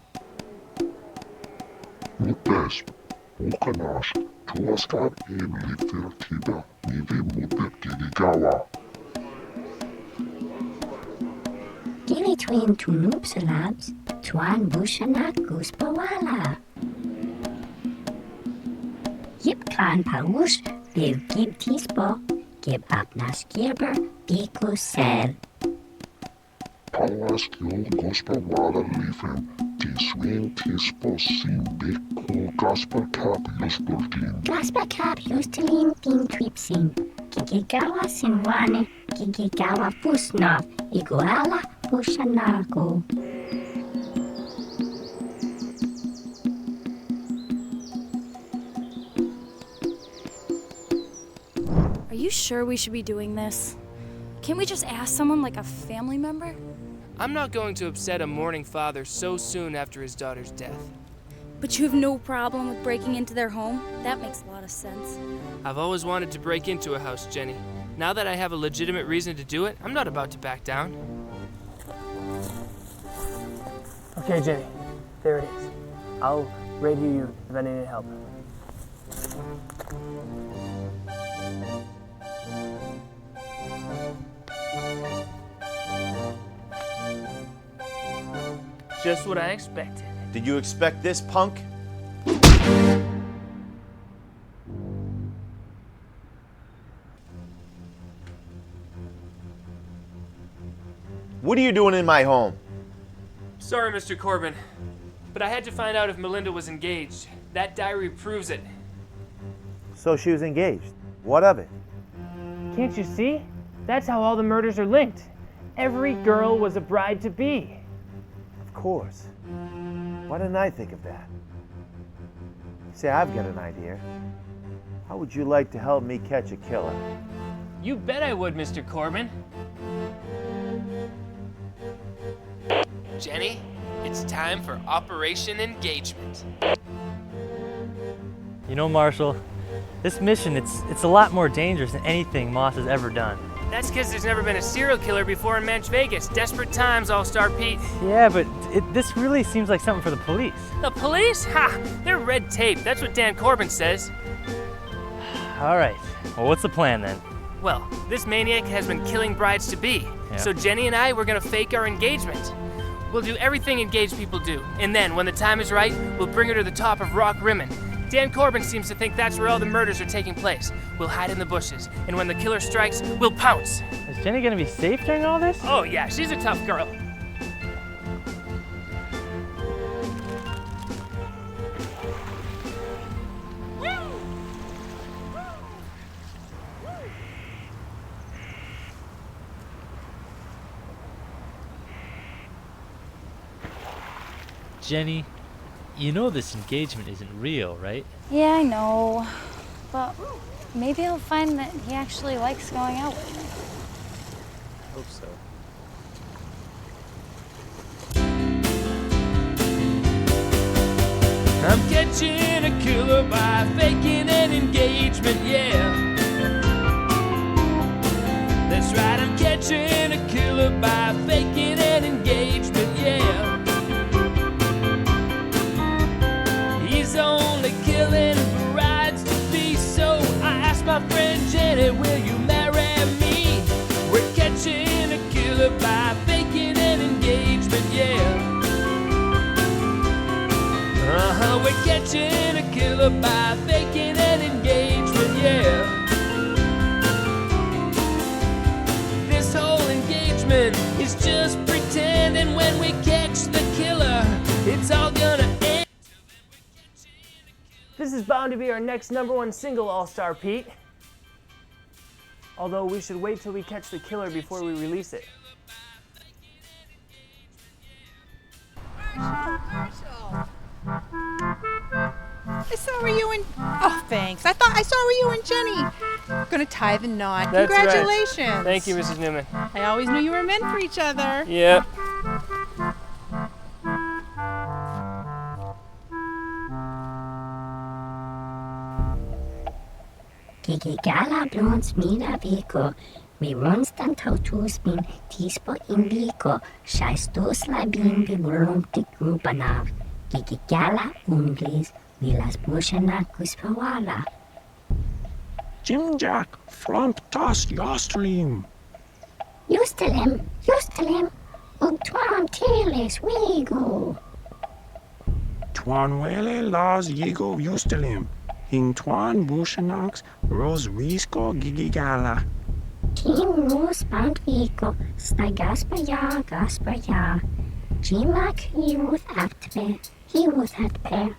Mutes, Bukanas, tuaskar lifer kiba, nivi mudet gigawa. Gili twin tu noopsalabs, tuan bushanak guspawala. Yip clan paush, liv gib tispo, gib apnas gibber, biku sel. Pawas gil guspawala lifen, tiswin tispo sim biku gasper capius burgin. Gaspa cap ustelin bin tripsin. Gigigawa sinwane, gigigawa fusnov, iguala bushanago. Are you sure we should be doing this? Can't we just ask someone like a family member? I'm not going to upset a mourning father so soon after his daughter's death. But you have no problem with breaking into their home? That makes a lot of sense. I've always wanted to break into a house, Jenny. Now that I have a legitimate reason to do it, I'm not about to back down. Okay, Jenny. There it is. I'll radio you if I need any help. Just what I expected. Did you expect this, punk? What are you doing in my home? Sorry, Mr. Corbin, but I had to find out if Melinda was engaged. That diary proves it. So she was engaged. What of it? Can't you see? That's how all the murders are linked. Every girl was a bride-to-be. Of course. Why didn't I think of that? Say, I've got an idea. How would you like to help me catch a killer? You bet I would, Mr. Corbin. Jenny, it's time for Operation Engagement. You know, Marshall, this mission, it's a lot more dangerous than anything Moss has ever done. That's because there's never been a serial killer before in Manchvegas. Desperate times, All-Star Pete. Yeah, but this really seems like something for the police. The police? Ha! They're red tape. That's what Dan Corbin says. All right. Well, what's the plan then? Well, this maniac has been killing brides-to-be. Yeah. So Jenny and I, we're gonna fake our engagement. We'll do everything engaged people do. And then, when the time is right, we'll bring her to the top of Rock Rimmen. Dan Corbin seems to think that's where all the murders are taking place. We'll hide in the bushes, and when the killer strikes, we'll pounce. Is Jenny gonna be safe during all this? Oh yeah, she's a tough girl. Jenny, you know this engagement isn't real, right? Yeah, I know. But maybe I'll find that he actually likes going out with me. I hope so. I'm catching a killer by faking an engagement, yeah. That's right, I'm catching a killer by faking an engagement, yeah. He's only killing brides to be, so I asked my friend Jenny, will you marry me? We're catching a killer by faking an engagement, yeah. We're catching a killer by faking an engagement, yeah. This whole engagement is just pretend, and when we catch the killer, it's all gonna end. This is bound to be our next #1 single, All-Star Pete. Although we should wait till we catch the killer before we release it. I saw where you and... Oh, thanks. I saw where you and Jenny were going to tie the knot. That's Congratulations. right. Thank you, Mrs. Newman. I always knew you were meant for each other. Yep. Gigigala blons mina vico. Mi ronstan tautus min tispo in vico. Shaistos labin vi volum de grubanav. Gigigala unglis Vilas Bushanacus Pawala. Jim Jack, Flump Toss Yosterlim. Justelem, og Twan Teles Wigo. Twan Wele Laws Yigo Yosterlim. Hing Twan Bushanox Rose Risco Gigigala. Kim Rose Bandvico, Stagaspaya Gaspaya. Jimak Youth Atpe, Atpe.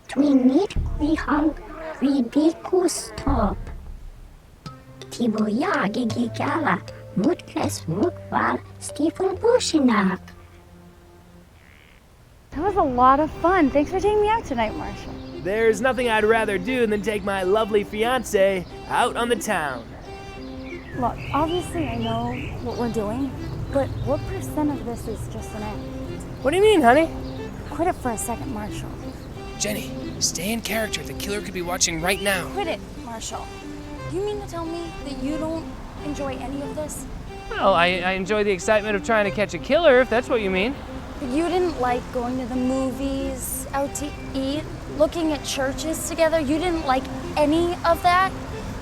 Twinit Rihang, Ridicus Top. Tiboya Gigigala, Mutkes Mukval, Stephen Bushinak. That was a lot of fun. Thanks for taking me out tonight, Marshall. There's nothing I'd rather do than take my lovely fiancée out on the town. Look, obviously I know what we're doing, but what percent of this is just an act? What do you mean, honey? Quit it for a second, Marshall. Jenny, stay in character. The killer could be watching right now. Quit it, Marshall. You mean to tell me that you don't enjoy any of this? Well, I enjoy the excitement of trying to catch a killer, if that's what you mean. But you didn't like going to the movies, out to eat, looking at churches together? You didn't like any of that?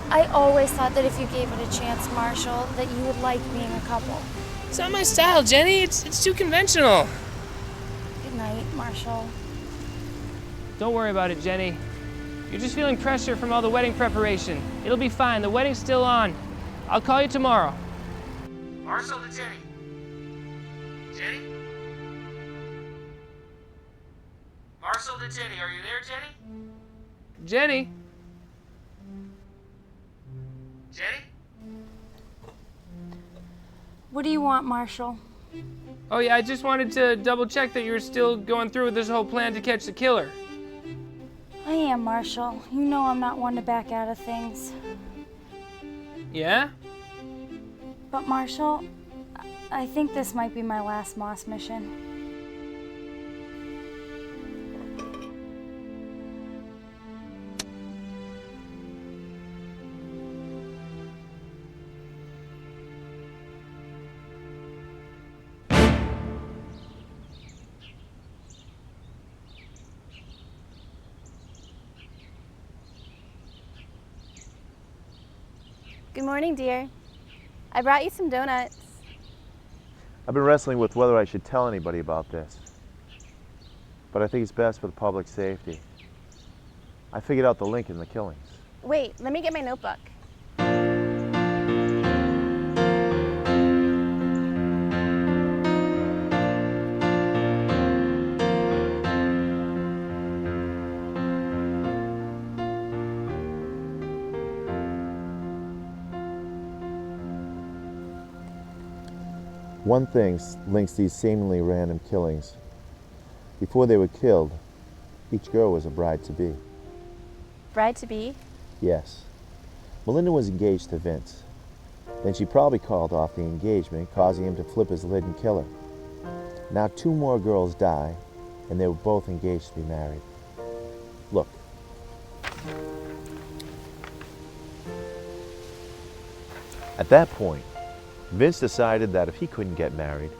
I always thought that if you gave it a chance, Marshall, that you would like being a couple. It's not my style, Jenny. It's too conventional. Good night, Marshall. Don't worry about it, Jenny. You're just feeling pressure from all the wedding preparation. It'll be fine. The wedding's still on. I'll call you tomorrow. Marshall to Jenny. Jenny? Marshall to Jenny. Are you there, Jenny? Jenny? Jenny? What do you want, Marshall? Oh yeah, I just wanted to double check that you're still going through with this whole plan to catch the killer. I am, Marshall. You know I'm not one to back out of things. Yeah? But Marshall, I think this might be my last Moss mission. Good morning, dear. I brought you some donuts. I've been wrestling with whether I should tell anybody about this, but I think it's best for the public safety. I figured out the link in the killings. Wait, let me get my notebook. One thing links these seemingly random killings. Before they were killed, each girl was a bride-to-be. Bride-to-be? Yes. Melinda was engaged to Vince. Then she probably called off the engagement, causing him to flip his lid and kill her. Now 2 more girls die, and they were both engaged to be married. Look. At that point, Vince decided that if he couldn't get married,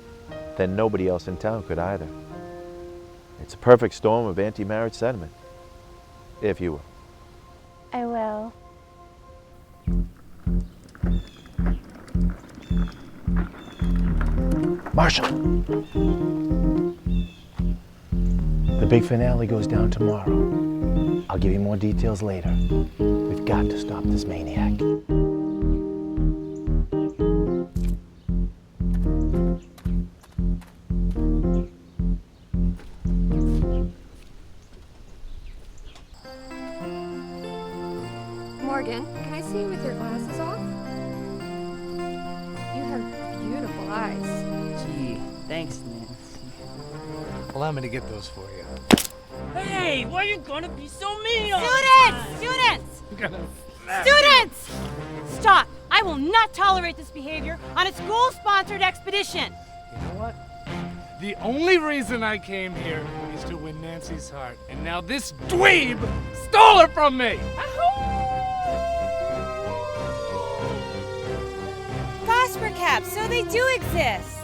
then nobody else in town could either. It's a perfect storm of anti-marriage sentiment, if you will. I will. Marshall! The big finale goes down tomorrow. I'll give you more details later. We've got to stop this maniac. Morgan, can I see you with your glasses off? You have beautiful eyes. Gee, thanks, Nancy. Allow me to get those for you. Hey, why are you gonna be so mean all the Students! time? Students! Stop! I will not tolerate this behavior on a school-sponsored expedition. You know what? The only reason I came here is to win Nancy's heart, and now this dweeb stole her from me! Phosphor caps, so they do exist.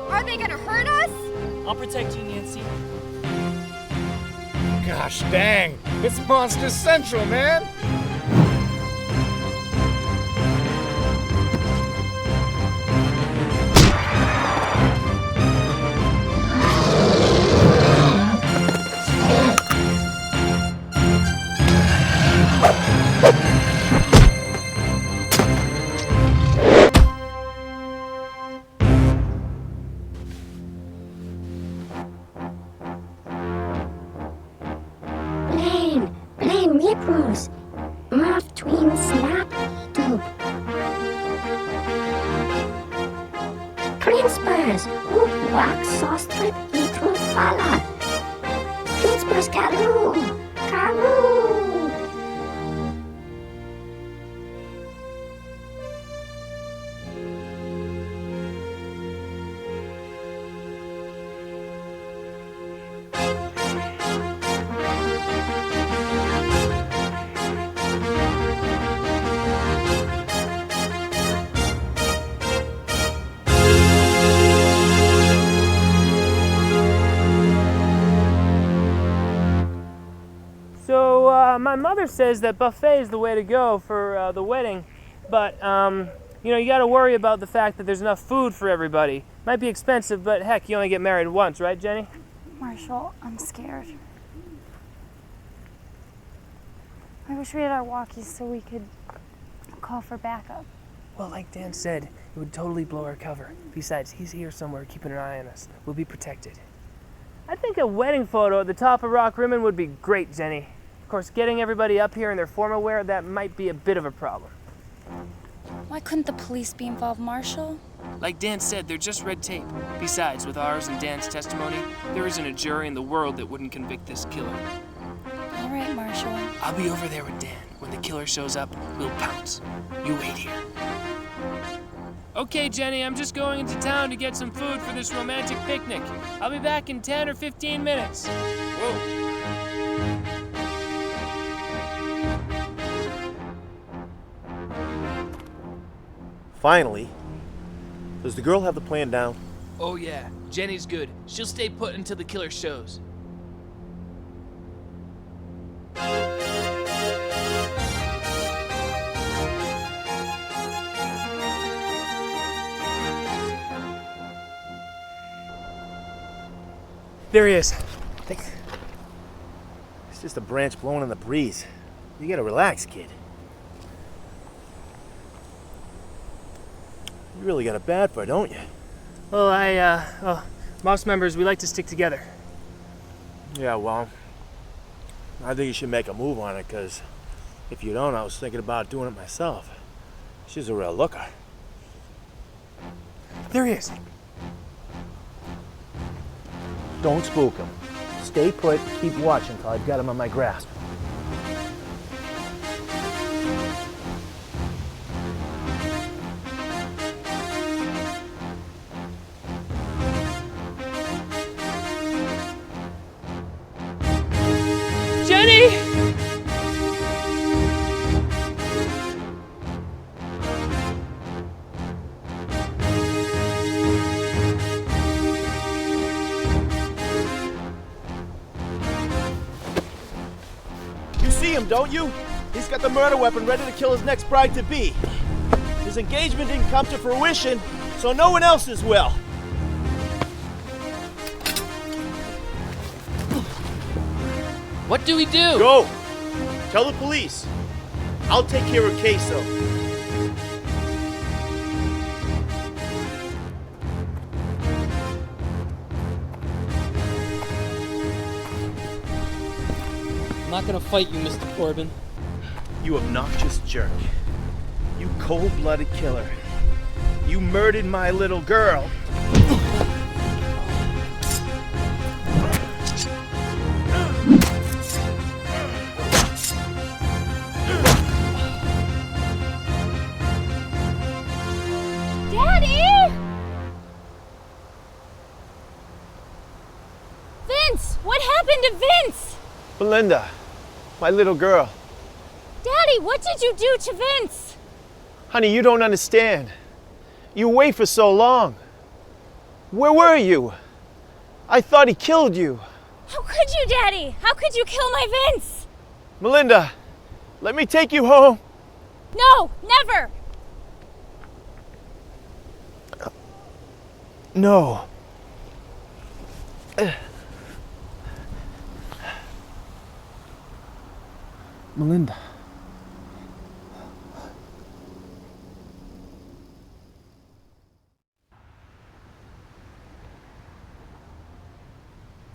Are they gonna hurt us? I'll protect you, Nancy. Gosh dang, it's Monster Central, man! Blame nipples. Morph twin snap tube. Prinspers. Hoop wax sauce strip eat falla. Prinspers karoo. Karoo. So my mother says that buffet is the way to go for the wedding, but you know, you got to worry about the fact that there's enough food for everybody. Might be expensive, but heck, you only get married once, right, Jenny? Marshall, I'm scared. I wish we had our walkies so we could call for backup. Well, like Dan said, it would totally blow our cover. Besides, he's here somewhere keeping an eye on us. We'll be protected. I think a wedding photo at the top of Rock Rimmon would be great, Jenny. Of course, getting everybody up here in their formal wear, that might be a bit of a problem. Why couldn't the police be involved, Marshall? Like Dan said, they're just red tape. Besides, with ours and Dan's testimony, there isn't a jury in the world that wouldn't convict this killer. All right, Marshall. I'll be over there with Dan. When the killer shows up, we'll pounce. You wait here. Okay, Jenny, I'm just going into town to get some food for this romantic picnic. I'll be back in 10 or 15 minutes. Whoa. Finally. Does the girl have the plan down? Oh yeah, Jenny's good. She'll stay put until the killer shows. There he is. It's just a branch blowing in the breeze. You gotta relax, kid. You really got it bad for it, don't you? Well, most members, we like to stick together. Yeah, well, I think you should make a move on it, because if you don't, I was thinking about doing it myself. She's a real looker. There he is. Don't spook him. Stay put, keep watching until I've got him on my grasp. Jenny! You see him, don't you? He's got the murder weapon ready to kill his next bride-to-be. His engagement didn't come to fruition, so no one else's will. What do we do? Go! Tell the police. I'll take care of Queso. I'm not gonna fight you, Mr. Corbin. You obnoxious jerk. You cold-blooded killer. You murdered my little girl. Daddy! Vince! What happened to Vince? Melinda, my little girl. Daddy, what did you do to Vince? Honey, you don't understand. You wait for so long. Where were you? I thought he killed you. How could you, Daddy? How could you kill my Vince? Melinda, let me take you home. No, never! No. Melinda.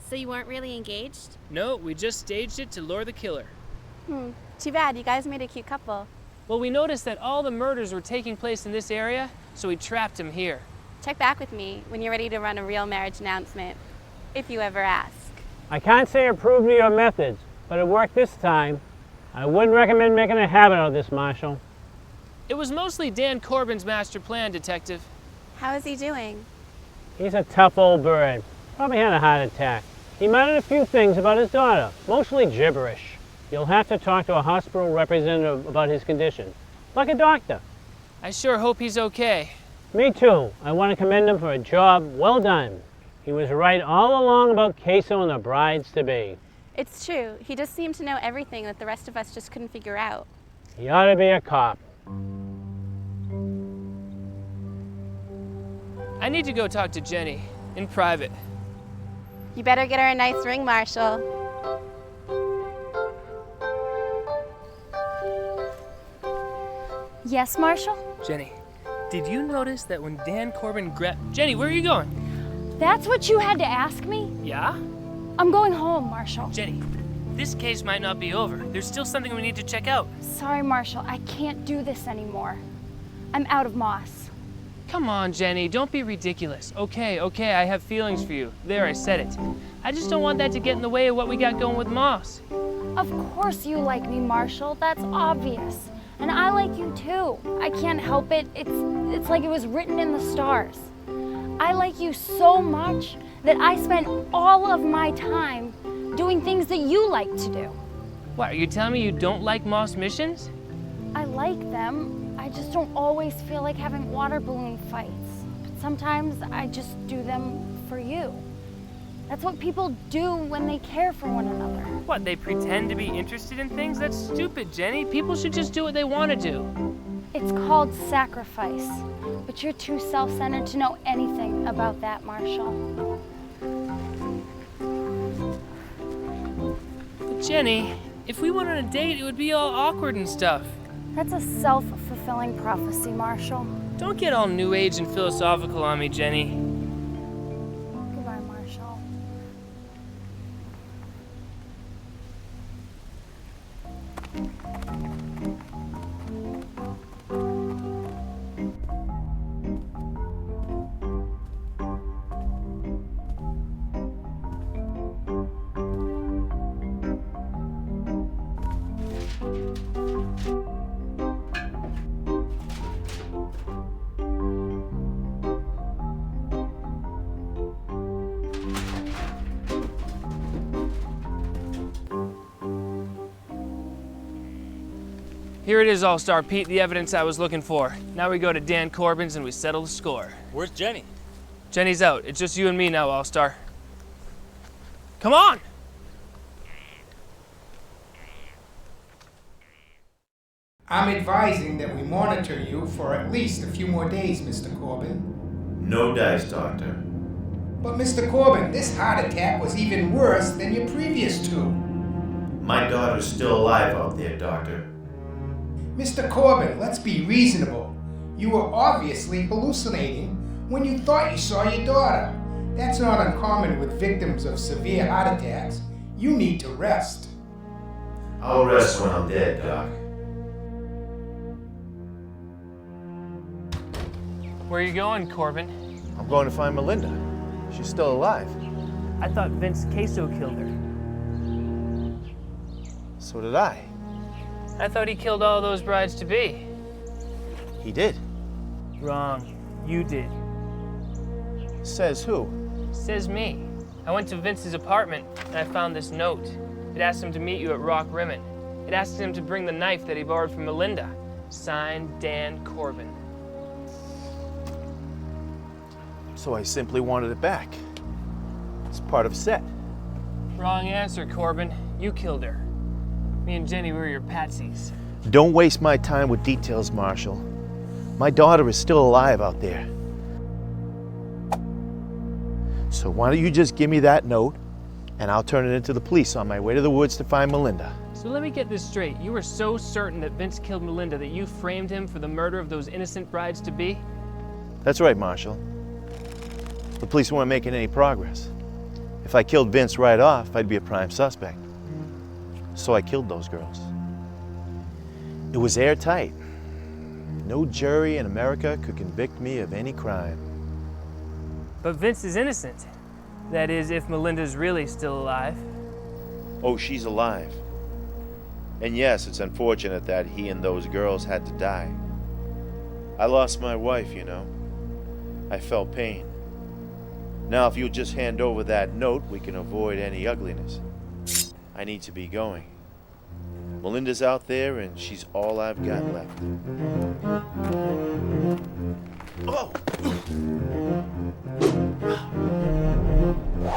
So you weren't really engaged? No, we just staged it to lure the killer. Too bad. You guys made a cute couple. Well, we noticed that all the murders were taking place in this area, so we trapped him here. Check back with me when you're ready to run a real marriage announcement, if you ever ask. I can't say I approve of your methods, but it worked this time. I wouldn't recommend making a habit of this, Marshal. It was mostly Dan Corbin's master plan, Detective. How is he doing? He's a tough old bird. Probably had a heart attack. He muttered a few things about his daughter, mostly gibberish. You'll have to talk to a hospital representative about his condition, like a doctor. I sure hope he's okay. Me too. I want to commend him for a job well done. He was right all along about Queso and the brides-to-be. It's true. He just seemed to know everything that the rest of us just couldn't figure out. He ought to be a cop. I need to go talk to Jenny, in private. You better get her a nice ring, Marshal. Yes, Marshal? Jenny, did you notice that when Dan Corbin grabbed... Jenny, where are you going? That's what you had to ask me? Yeah? I'm going home, Marshal. Jenny, this case might not be over. There's still something we need to check out. Sorry, Marshal. I can't do this anymore. I'm out of moss. Come on, Jenny. Don't be ridiculous. Okay, I have feelings for you. There, I said it. I just don't want that to get in the way of what we got going with Moss. Of course you like me, Marshal. That's obvious. And I like you too. I can't help it. It's like it was written in the stars. I like you so much that I spent all of my time doing things that you like to do. What, are you telling me you don't like Moss missions? I like them. I just don't always feel like having water balloon fights. But sometimes I just do them for you. That's what people do when they care for one another. What, they pretend to be interested in things? That's stupid, Jenny. People should just do what they want to do. It's called sacrifice. But you're too self-centered to know anything about that, Marshal. But Jenny, if we went on a date, it would be all awkward and stuff. That's a self-fulfilling prophecy, Marshal. Don't get all new age and philosophical on me, Jenny. Goodbye, Marshal. Here it is, All-Star Pete, the evidence I was looking for. Now we go to Dan Corbin's and we settle the score. Where's Jenny? Jenny's out. It's just you and me now, All-Star. Come on! I'm advising that we monitor you for at least a few more days, Mr. Corbin. No dice, Doctor. But Mr. Corbin, this heart attack was even worse than your previous two. My daughter's still alive out there, Doctor. Mr. Corbin, let's be reasonable. You were obviously hallucinating when you thought you saw your daughter. That's not uncommon with victims of severe heart attacks. You need to rest. I'll rest when I'm dead, Doc. Where are you going, Corbin? I'm going to find Melinda. She's still alive. I thought Vince Queso killed her. So did I. I thought he killed all those brides-to-be. He did. Wrong. You did. Says who? Says me. I went to Vince's apartment and I found this note. It asked him to meet you at Rock Rimmen. It asked him to bring the knife that he borrowed from Melinda. Signed, Dan Corbin. So I simply wanted it back. It's part of a set. Wrong answer, Corbin. You killed her. Me and Jenny were your patsies. Don't waste my time with details, Marshal. My daughter is still alive out there. So why don't you just give me that note, and I'll turn it into the police on my way to the woods to find Melinda. So let me get this straight. You were so certain that Vince killed Melinda that you framed him for the murder of those innocent brides-to-be? That's right, Marshal. The police weren't making any progress. If I killed Vince right off, I'd be a prime suspect. So I killed those girls. It was airtight. No jury in America could convict me of any crime. But Vince is innocent. That is, if Melinda's really still alive. Oh, she's alive. And yes, it's unfortunate that he and those girls had to die. I lost my wife, you know. I felt pain. Now, if you'll just hand over that note, we can avoid any ugliness. I need to be going. Melinda's out there, and she's all I've got left. Oh!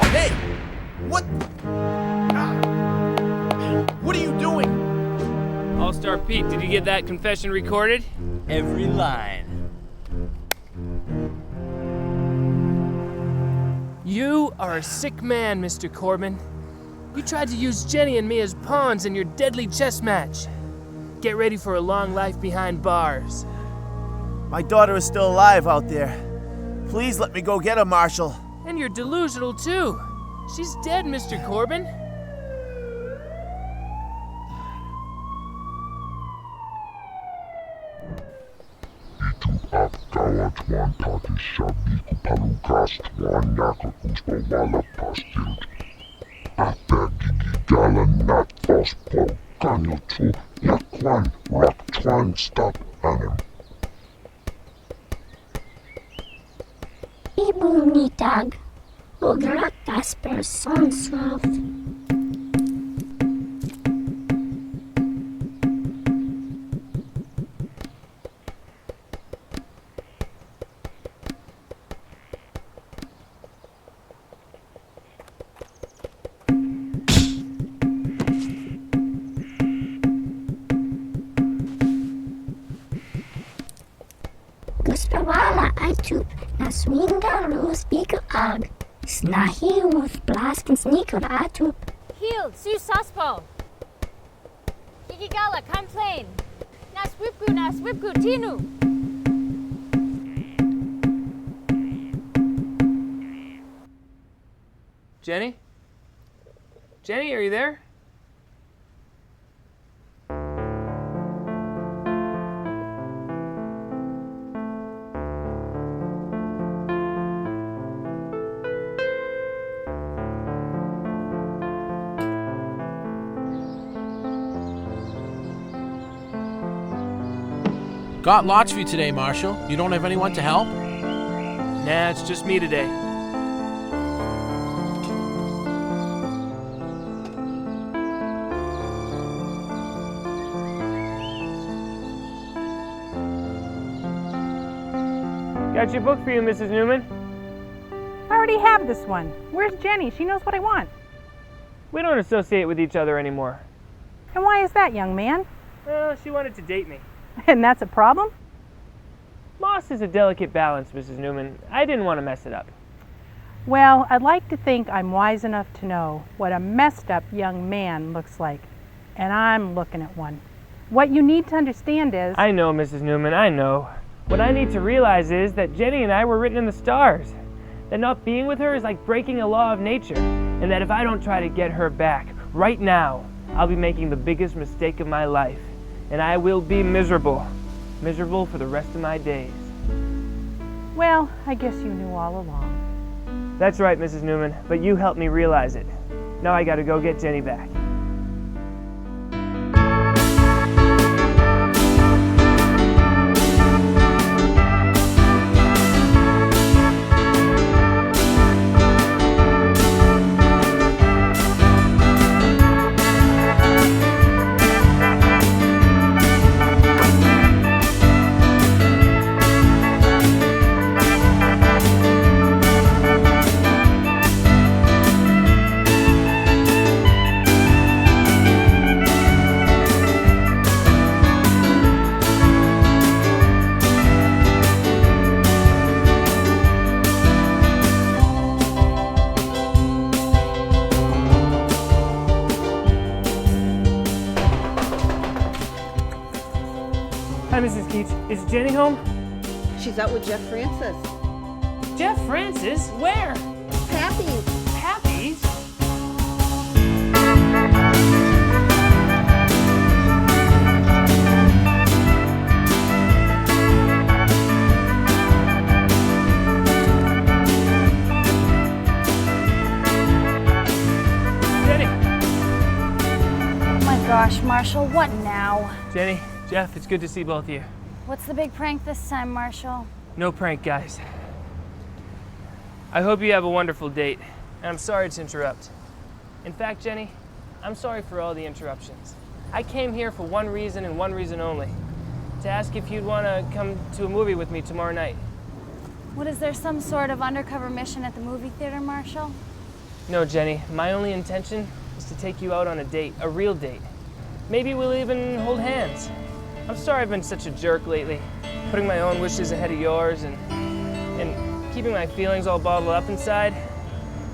Hey! What? What are you doing? All-Star Pete, did you get that confession recorded? Every line. You are a sick man, Mr. Corbin. You tried to use Jenny and me as pawns in your deadly chess match. Get ready for a long life behind bars. My daughter is still alive out there. Please let me go get her, Marshal. And you're delusional, too. She's dead, Mr. Corbin. Ibunitag, ugratas persons of. Guspawala itup na swinga los big ag. Snahi with blast and sneaker atup. Heel, su saspo. Gigigala, complain. Na swipgu, tinu. Jenny? Jenny, are you there? Got lots for you today, Marshal. You don't have anyone to help? Nah, it's just me today. Got your book for you, Mrs. Newman. I already have this one. Where's Jenny? She knows what I want. We don't associate with each other anymore. And why is that, young man? Well, she wanted to date me. And that's a problem? Loss is a delicate balance, Mrs. Newman. I didn't want to mess it up. Well, I'd like to think I'm wise enough to know what a messed up young man looks like. And I'm looking at one. What you need to understand is... I know, Mrs. Newman, I know. What I need to realize is that Jenny and I were written in the stars. That not being with her is like breaking a law of nature. And that if I don't try to get her back right now, I'll be making the biggest mistake of my life. And I will be miserable. Miserable for the rest of my days. Well, I guess you knew all along. That's right, Mrs. Newman, but you helped me realize it. Now I gotta go get Jenny back. Hi, Mrs. Keach. Is Jenny home? She's out with Jeff Francis. Jeff Francis? Where? Pappy's. Pappy's? Jenny! Oh my gosh, Marshall, what now? Jenny, Jeff, it's good to see both of you. What's the big prank this time, Marshall? No prank, guys. I hope you have a wonderful date, and I'm sorry to interrupt. In fact, Jenny, I'm sorry for all the interruptions. I came here for one reason and one reason only, to ask if you'd want to come to a movie with me tomorrow night. What, is there some sort of undercover mission at the movie theater, Marshall? No, Jenny, my only intention is to take you out on a date, a real date. Maybe we'll even hold hands. I'm sorry I've been such a jerk lately, putting my own wishes ahead of yours and keeping my feelings all bottled up inside.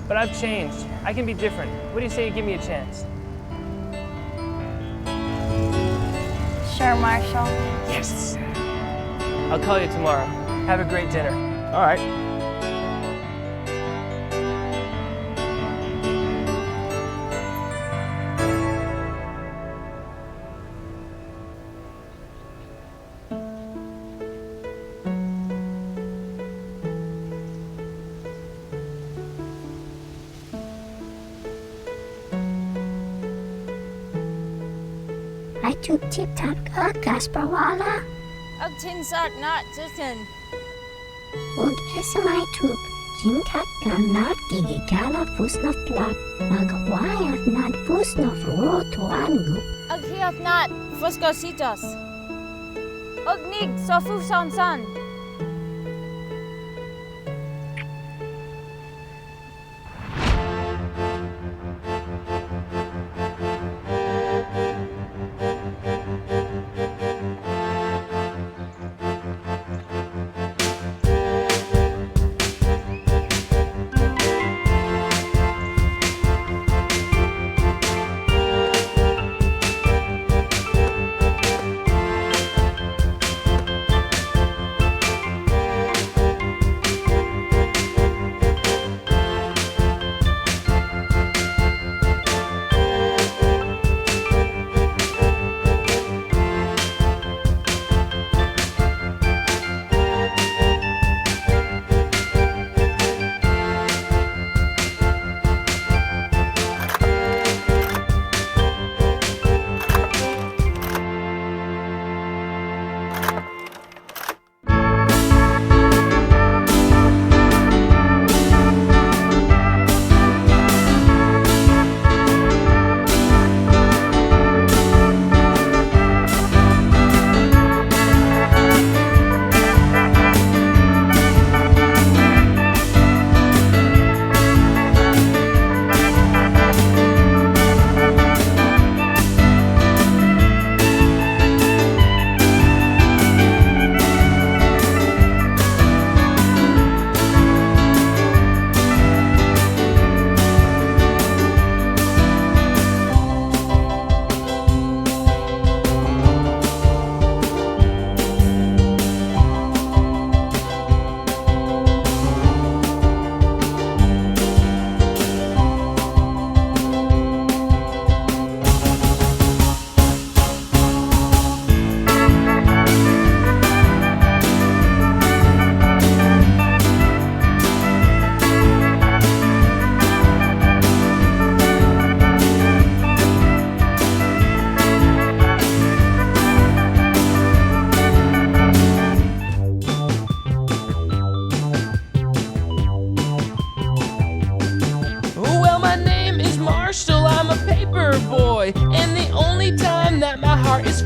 But I've changed. I can be different. What do you say you give me a chance? Sure, Marshall. Yes! I'll call you tomorrow. Have a great dinner. All right. I took tip-top Gasparwala. Ag tin sak not titin. Og SMI tub Jimkat Gamnat Gigigala Fusnaf Plap Magwayat Nat Fusnaf Rotoangu. Ag hiaf not fuscositos. Ag nig sofu son son.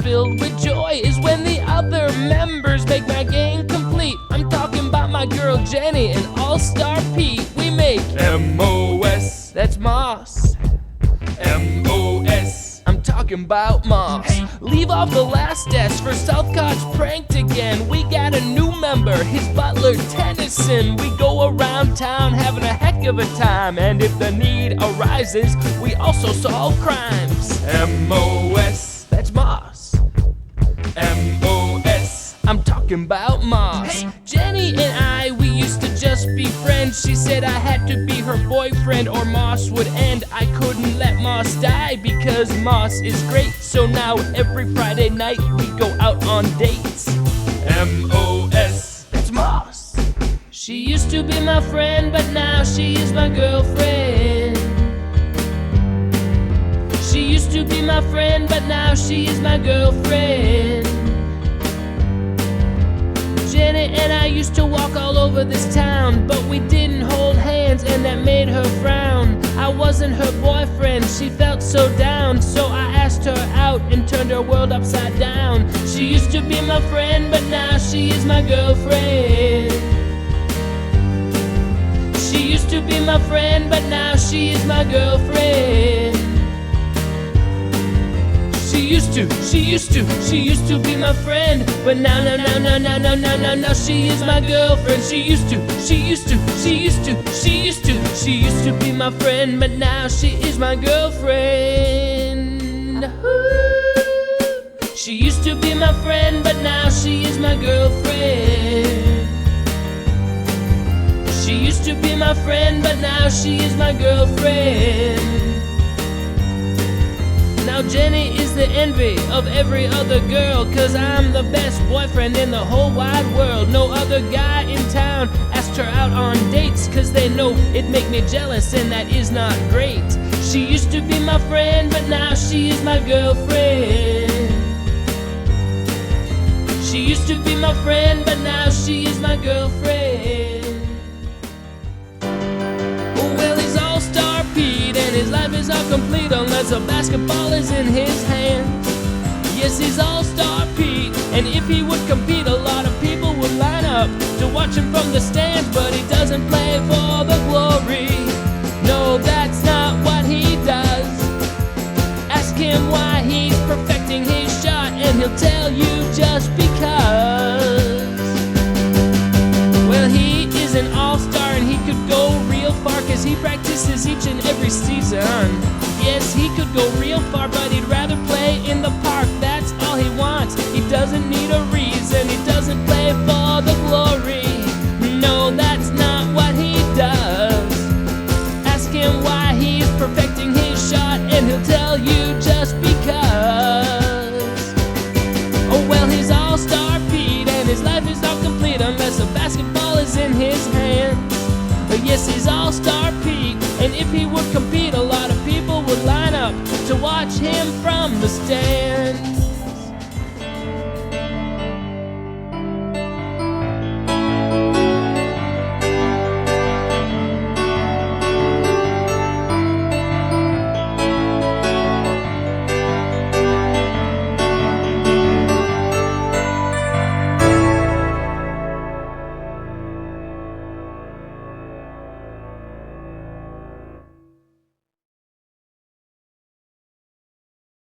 filled with joy is when the other members make my game complete. I'm talking about my girl Jenny and All-Star Pete. We make M-O-S, that's Moss. M-O-S, I'm talking about Moss. Leave off the last S for Southcott's pranked again. We got a new member, his butler Tennyson. We go around town having a heck of a time, and if the need arises, we also solve crimes. M-O-S, that's Moss. M-O-S, said I had to be her boyfriend or Moss would end. I couldn't let Moss die because Moss is great. So now every Friday night we go out on dates. M-O-S, that's Moss. She used to be my friend, but now she is my girlfriend. She used to be my friend, but now she is my girlfriend. Jenny and I used to walk all over this town, but we didn't hold hands and that made her frown. I wasn't her boyfriend, she felt so down, so I asked her out and turned her world upside down. She used to be my friend, but now she is my girlfriend. She used to be my friend, but now she is my girlfriend. She used to be my friend, but now she is my girlfriend. She used to be my friend, but now she is my girlfriend. She used to be my friend, but now she is my girlfriend. She used to be my friend, but now she is my girlfriend. Now Jenny is the envy of every other girl, 'cause I'm the best boyfriend in the whole wide world. No other guy in town asked her out on dates, 'cause they know it'd make me jealous and that is not great. She used to be my friend, but now she is my girlfriend. She used to be my friend, but now she is my girlfriend. Well, he's all-star Pete, and his life is all complete unless a basketball is in his hands. Yes, he's all-star Pete, and if he would compete, a lot of people would line up to watch him from the stands, but he doesn't play for the glory. No, that's not what he does. Ask him why he's perfecting his shot, and he'll tell you just because. Well, he is an all-star, and he could go real far, 'cause he practices each and every season. Yes, he could go real far, but he'd rather play in the park. That's all he wants. He doesn't need a reason. He doesn't play for the glory. No, that's not what he does. Ask him why he's perfecting his shot, and he'll tell you just because. Oh, well, he's all-star Pete, and his life is not complete unless a basketball is in his hands. Yes, he's all-star Pete, and if he would compete, a lot of people would line up to watch him from the stand.